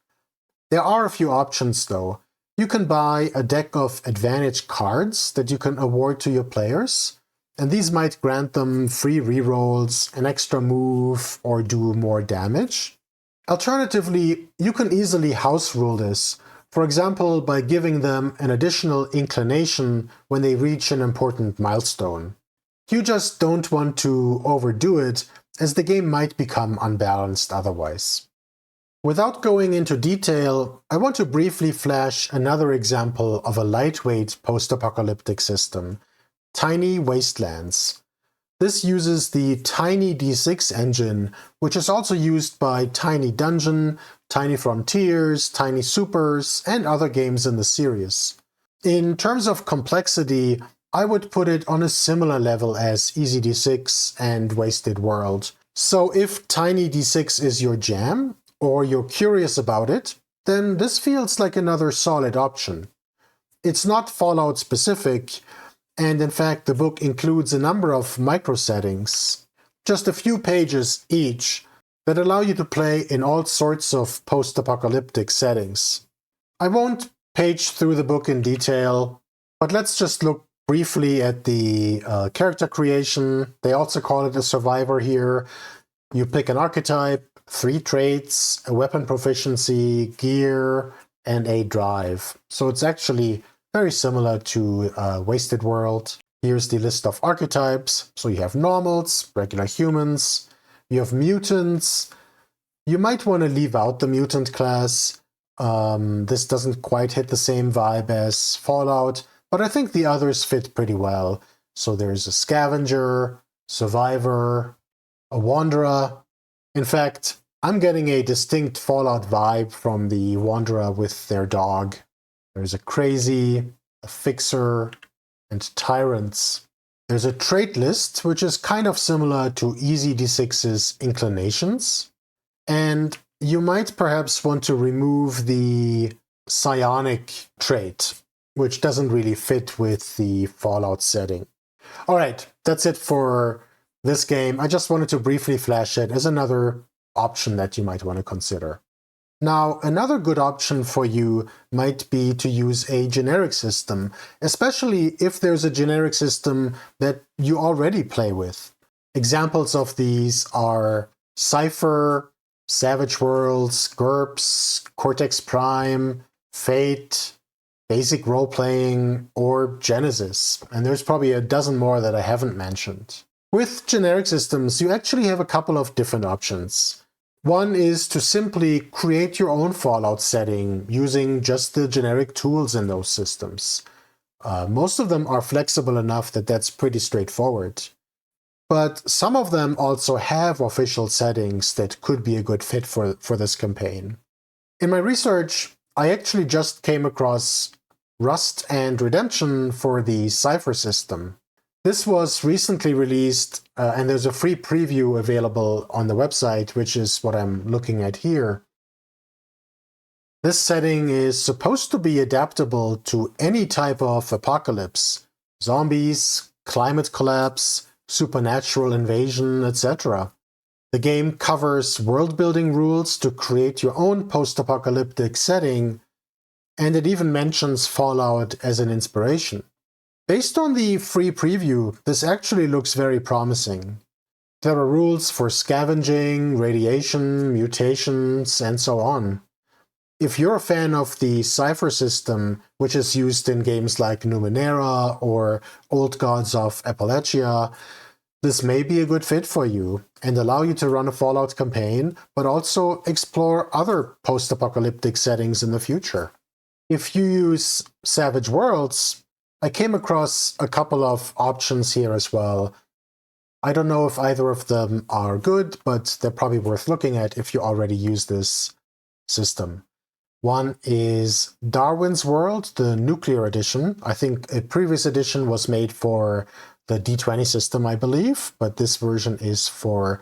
There are a few options though. You can buy a deck of advantage cards that you can award to your players, and these might grant them free rerolls, an extra move, or do more damage. Alternatively, you can easily house rule this, for example by giving them an additional inclination when they reach an important milestone. You just don't want to overdo it, as the game might become unbalanced otherwise. Without going into detail, I want to briefly flash another example of a lightweight post-apocalyptic system, Tiny Wastelands. This uses the Tiny D6 engine, which is also used by Tiny Dungeon, Tiny Frontiers, Tiny Supers, and other games in the series. In terms of complexity, I would put it on a similar level as EZD6 and Wasted World. So if Tiny D6 is your jam, or you're curious about it, then this feels like another solid option. It's not Fallout specific, and in fact the book includes a number of micro-settings, just a few pages each, that allow you to play in all sorts of post-apocalyptic settings. I won't page through the book in detail, but let's just look briefly at the character creation. They also call it a survivor here. You pick an archetype, 3 traits, a weapon proficiency, gear, and a drive. So it's actually very similar to Wasted World. Here's the list of archetypes. So you have normals, regular humans, you have mutants. You might want to leave out the mutant class. This doesn't quite hit the same vibe as Fallout, but I think the others fit pretty well. So there's a scavenger, survivor, a wanderer. In fact, I'm getting a distinct Fallout vibe from the wanderer with their dog. There's a crazy, a fixer, and tyrants. There's a trait list, which is kind of similar to EZD6's inclinations. And you might perhaps want to remove the psionic trait, which doesn't really fit with the Fallout setting. All right, that's it for this game. I just wanted to briefly flash it as another option that you might want to consider. Now, another good option for you might be to use a generic system, especially if there's a generic system that you already play with. Examples of these are Cypher, Savage Worlds, GURPS, Cortex Prime, Fate, basic role-playing, or Genesis. And there's probably a dozen more that I haven't mentioned. With generic systems, you actually have a couple of different options. One is to simply create your own Fallout setting using just the generic tools in those systems. Most of them are flexible enough that that's pretty straightforward. But some of them also have official settings that could be a good fit for this campaign. In my research, I actually just came across Rust and Redemption for the Cypher system. This was recently released, and there's a free preview available on the website, which is what I'm looking at here. This setting is supposed to be adaptable to any type of apocalypse: zombies, climate collapse, supernatural invasion, etc. The game covers world-building rules to create your own post-apocalyptic setting, and it even mentions Fallout as an inspiration. Based on the free preview, this actually looks very promising. There are rules for scavenging, radiation, mutations, and so on. If you're a fan of the Cypher system, which is used in games like Numenera or Old Gods of Appalachia, this may be a good fit for you and allow you to run a Fallout campaign, but also explore other post-apocalyptic settings in the future. If you use Savage Worlds, I came across a couple of options here as well. I don't know if either of them are good, but they're probably worth looking at if you already use this system. One is Darwin's World, the Nuclear Edition. I think a previous edition was made for the D20 system, I believe, but this version is for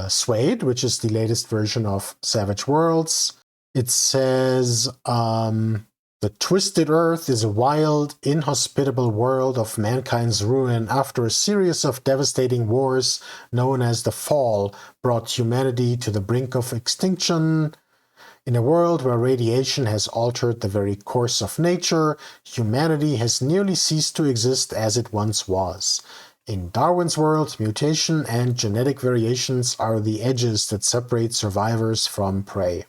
Suede, which is the latest version of Savage Worlds. It says, the Twisted Earth is a wild, inhospitable world of mankind's ruin after a series of devastating wars known as the Fall brought humanity to the brink of extinction. In a world where radiation has altered the very course of nature, humanity has nearly ceased to exist as it once was. In Darwin's world, mutation and genetic variations are the edges that separate survivors from prey.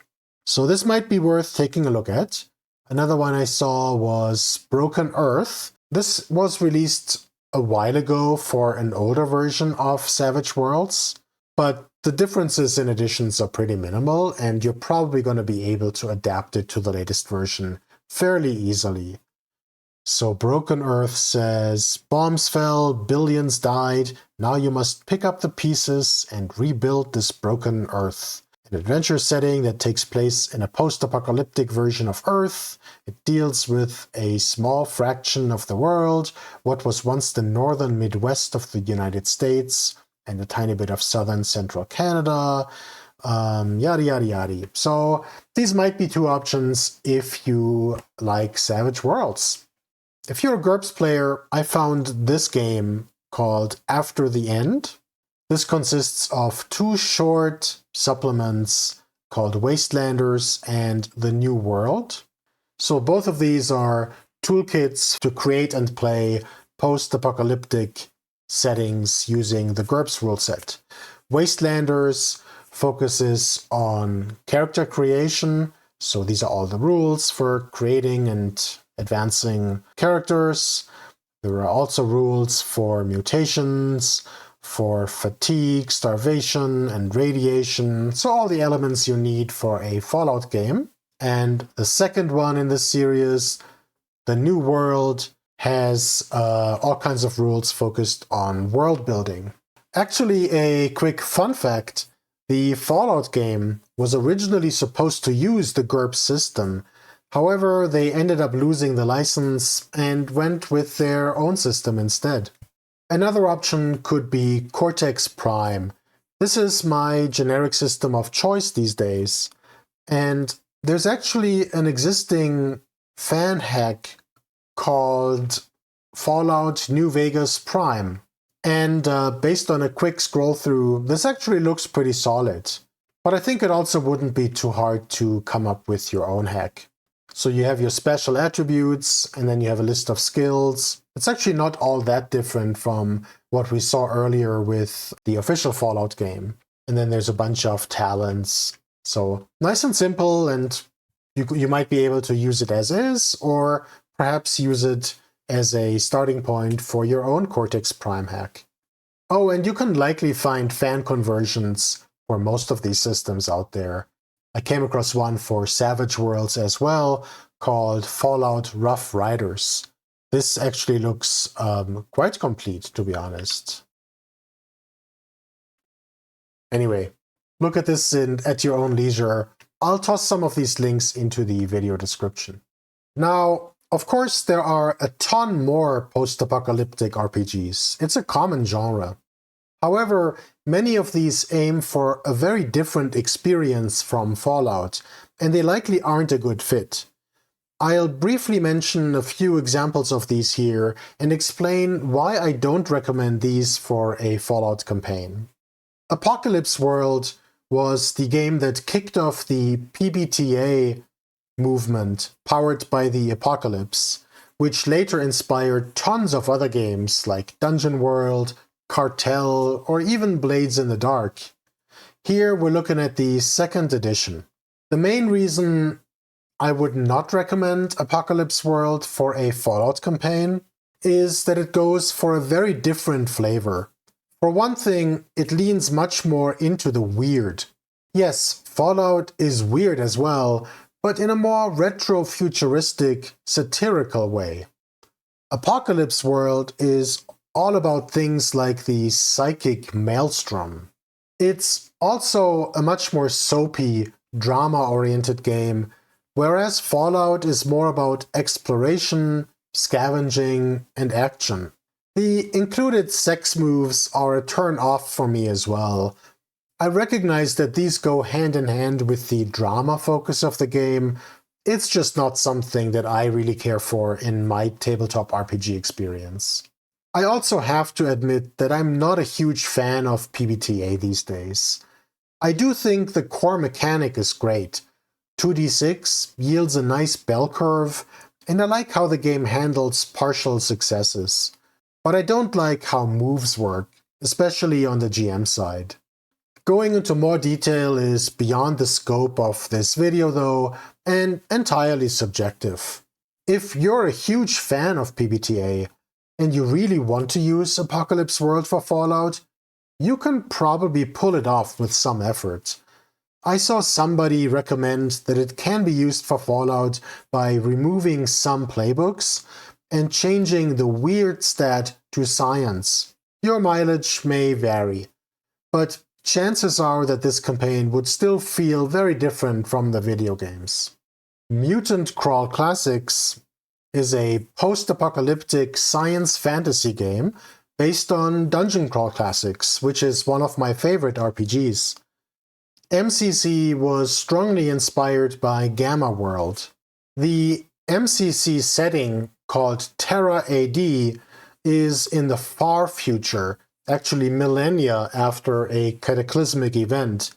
So this might be worth taking a look at. Another one I saw was Broken Earth. This was released a while ago for an older version of Savage Worlds, but the differences in editions are pretty minimal, and you're probably going to be able to adapt it to the latest version fairly easily. So Broken Earth says, bombs fell, billions died, now you must pick up the pieces and rebuild this broken Earth. An adventure setting that takes place in a post-apocalyptic version of Earth. It deals with a small fraction of the world, what was once the northern Midwest of the United States, and a tiny bit of southern central Canada, yada yada yada. So these might be two options if you like Savage Worlds. If you're a GURPS player, I found this game called After the End. This consists of two short supplements called Wastelanders and The New World. So both of these are toolkits to create and play post-apocalyptic settings using the GURPS rule set. Wastelanders focuses on character creation, so these are all the rules for creating and advancing characters. There are also rules for mutations, for fatigue, starvation, and radiation, so all the elements you need for a Fallout game. And the second one in this series, The New World, has all kinds of rules focused on world building. Actually, a quick fun fact, the Fallout game was originally supposed to use the GURPS system. However, they ended up losing the license and went with their own system instead. Another option could be Cortex Prime. This is my generic system of choice these days. And there's actually an existing fan hack called Fallout New Vegas Prime. And based on a quick scroll through, this actually looks pretty solid. But I think it also wouldn't be too hard to come up with your own hack. So you have your special attributes, and then you have a list of skills. It's actually not all that different from what we saw earlier with the official Fallout game. And then there's a bunch of talents. So nice and simple, and you might be able to use it as is, or perhaps use it as a starting point for your own Cortex Prime hack. Oh, and you can likely find fan conversions for most of these systems out there. I came across one for Savage Worlds as well, called Fallout Rough Riders. This actually looks quite complete, to be honest. Anyway, look at this at your own leisure. I'll toss some of these links into the video description. Now, of course, there are a ton more post-apocalyptic RPGs. It's a common genre. However, many of these aim for a very different experience from Fallout, and they likely aren't a good fit. I'll briefly mention a few examples of these here and explain why I don't recommend these for a Fallout campaign. Apocalypse World was the game that kicked off the PbtA movement powered by the apocalypse, which later inspired tons of other games like Dungeon World, Cartel, or even Blades in the Dark. Here we're looking at the second edition. The main reason I would not recommend Apocalypse World for a Fallout campaign is that it goes for a very different flavor. For one thing, it leans much more into the weird. Yes, Fallout is weird as well, but in a more retro-futuristic, satirical way. Apocalypse World is all about things like the psychic maelstrom. It's also a much more soapy, drama-oriented game, whereas Fallout is more about exploration, scavenging, and action. The included sex moves are a turn-off for me as well. I recognize that these go hand in hand with the drama focus of the game. It's just not something that I really care for in my tabletop RPG experience. I also have to admit that I'm not a huge fan of PbtA these days. I do think the core mechanic is great. 2d6 yields a nice bell curve, and I like how the game handles partial successes. But I don't like how moves work, especially on the GM side. Going into more detail is beyond the scope of this video though, and entirely subjective. If you're a huge fan of PbtA, and you really want to use Apocalypse World for Fallout, you can probably pull it off with some effort. I saw somebody recommend that it can be used for Fallout by removing some playbooks and changing the weird stat to science. Your mileage may vary, but chances are that this campaign would still feel very different from the video games. Mutant Crawl Classics is a post-apocalyptic science fantasy game based on Dungeon Crawl Classics, which is one of my favorite RPGs. MCC was strongly inspired by Gamma World. The MCC setting, called Terra AD, is in the far future, actually millennia after a cataclysmic event.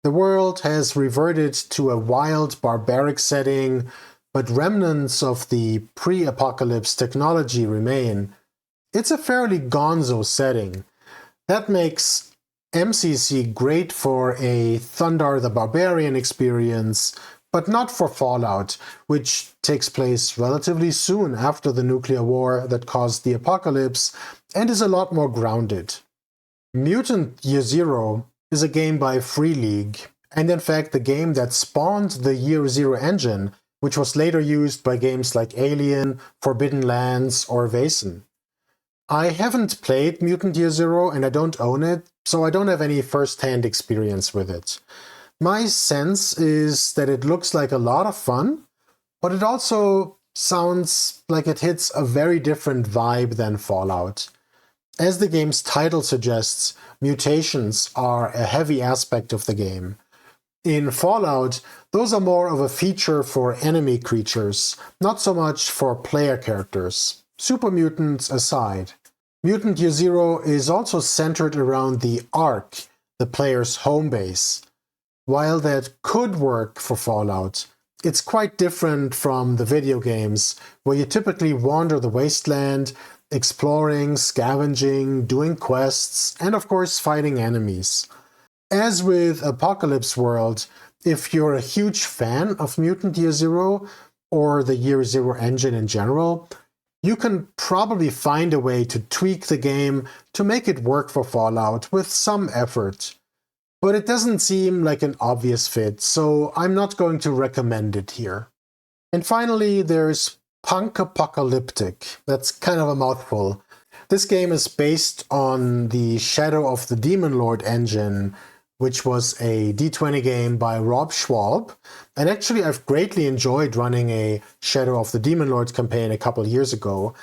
The world has reverted to a wild, barbaric setting, but remnants of the pre-apocalypse technology remain. It's a fairly gonzo setting. That makes MCC great for a Thundar the Barbarian experience, but not for Fallout, which takes place relatively soon after the nuclear war that caused the apocalypse and is a lot more grounded. Mutant Year Zero is a game by Free League, and in fact the game that spawned the Year Zero engine, which was later used by games like Alien, Forbidden Lands, or Vaesen. I haven't played Mutant Year Zero and I don't own it, so I don't have any first-hand experience with it. My sense is that it looks like a lot of fun, but it also sounds like it hits a very different vibe than Fallout. As the game's title suggests, mutations are a heavy aspect of the game. In Fallout, those are more of a feature for enemy creatures, not so much for player characters. Super mutants aside. Mutant Year Zero is also centered around the Ark, the player's home base. While that could work for Fallout, it's quite different from the video games, where you typically wander the wasteland, exploring, scavenging, doing quests, and of course fighting enemies. As with Apocalypse World, if you're a huge fan of Mutant Year Zero, or the Year Zero engine in general, you can probably find a way to tweak the game to make it work for Fallout with some effort. But it doesn't seem like an obvious fit, so I'm not going to recommend it here. And finally, there's Punkapocalyptic. That's kind of a mouthful. This game is based on the Shadow of the Demon Lord engine, which was a D20 game by Rob Schwalb. And actually, I've greatly enjoyed running a Shadow of the Demon Lord campaign a couple years ago.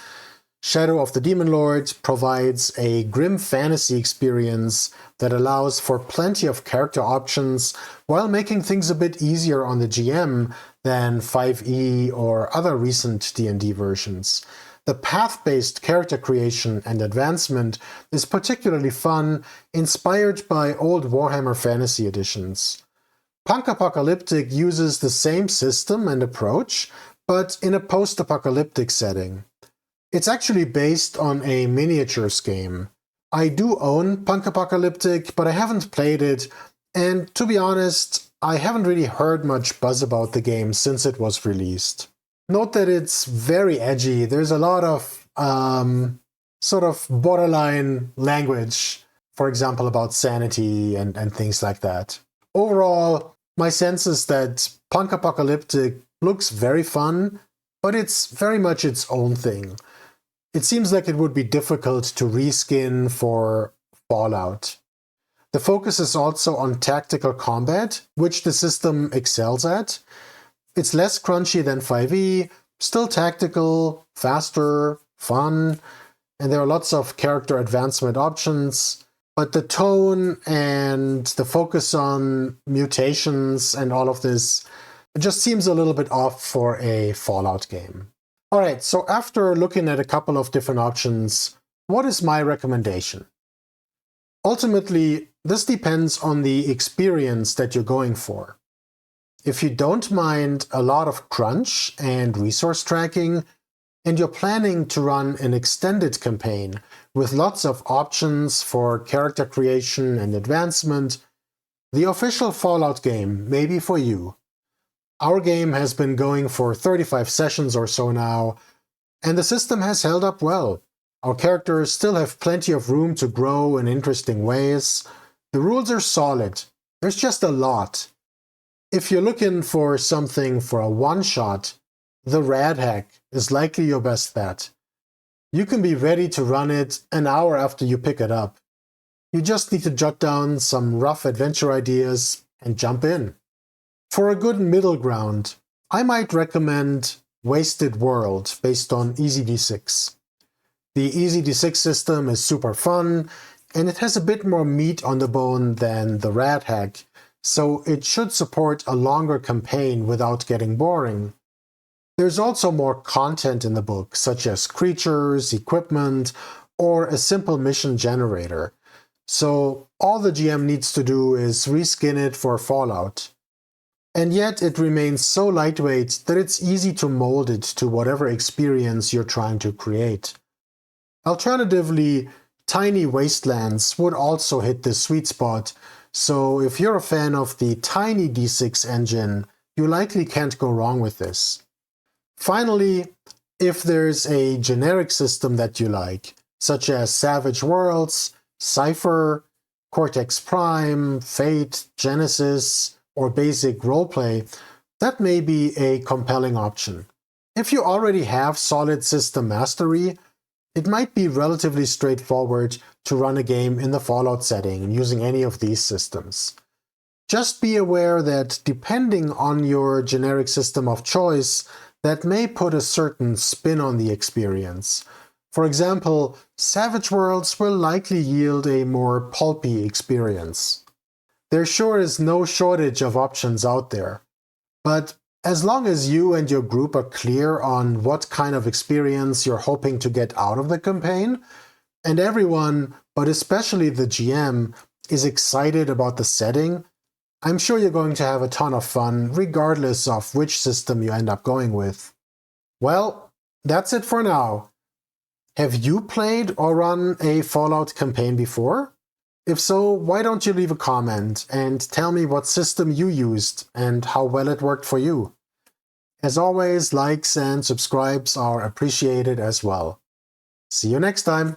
Shadow of the Demon Lord provides a grim fantasy experience that allows for plenty of character options while making things a bit easier on the GM than 5e or other recent D&D versions. The path-based character creation and advancement is particularly fun, inspired by old Warhammer Fantasy editions. Punkapocalyptic uses the same system and approach, but in a post-apocalyptic setting. It's actually based on a miniatures game. I do own Punkapocalyptic, but I haven't played it, and to be honest, I haven't really heard much buzz about the game since it was released. Note that it's very edgy. There's a lot of sort of borderline language, for example, about sanity and things like that. Overall, my sense is that Punkapocalyptic looks very fun, but it's very much its own thing. It seems like it would be difficult to reskin for Fallout. The focus is also on tactical combat, which the system excels at. It's less crunchy than 5e, still tactical, faster, fun, and there are lots of character advancement options, but the tone and the focus on mutations and all of this, it just seems a little bit off for a Fallout game. Alright, so after looking at a couple of different options, what is my recommendation? Ultimately, this depends on the experience that you're going for. If you don't mind a lot of crunch and resource tracking, and you're planning to run an extended campaign with lots of options for character creation and advancement, the official Fallout game may be for you. Our game has been going for 35 sessions or so now, and the system has held up well. Our characters still have plenty of room to grow in interesting ways. The rules are solid. There's just a lot. If you're looking for something for a one-shot, the Rad-Hack is likely your best bet. You can be ready to run it an hour after you pick it up. You just need to jot down some rough adventure ideas and jump in. For a good middle ground, I might recommend Wasted World based on EasyD6. The EasyD6 system is super fun, and it has a bit more meat on the bone than the Rad-Hack, so it should support a longer campaign without getting boring. There's also more content in the book, such as creatures, equipment, or a simple mission generator. So all the GM needs to do is reskin it for Fallout. And yet it remains so lightweight that it's easy to mold it to whatever experience you're trying to create. Alternatively, Tiny Wastelands would also hit this sweet spot, so if you're a fan of the Tiny D6 engine, you likely can't go wrong with this. Finally, if there's a generic system that you like, such as Savage Worlds, Cypher, Cortex Prime, Fate, Genesis, or basic roleplay, that may be a compelling option. If you already have solid system mastery, it might be relatively straightforward to run a game in the Fallout setting using any of these systems. Just be aware that depending on your generic system of choice, that may put a certain spin on the experience. For example, Savage Worlds will likely yield a more pulpy experience. There sure is no shortage of options out there, but as long as you and your group are clear on what kind of experience you're hoping to get out of the campaign, and everyone, but especially the GM, is excited about the setting, I'm sure you're going to have a ton of fun regardless of which system you end up going with. Well, that's it for now. Have you played or run a Fallout campaign before? If so, why don't you leave a comment and tell me what system you used and how well it worked for you? As always, likes and subscribes are appreciated as well. See you next time!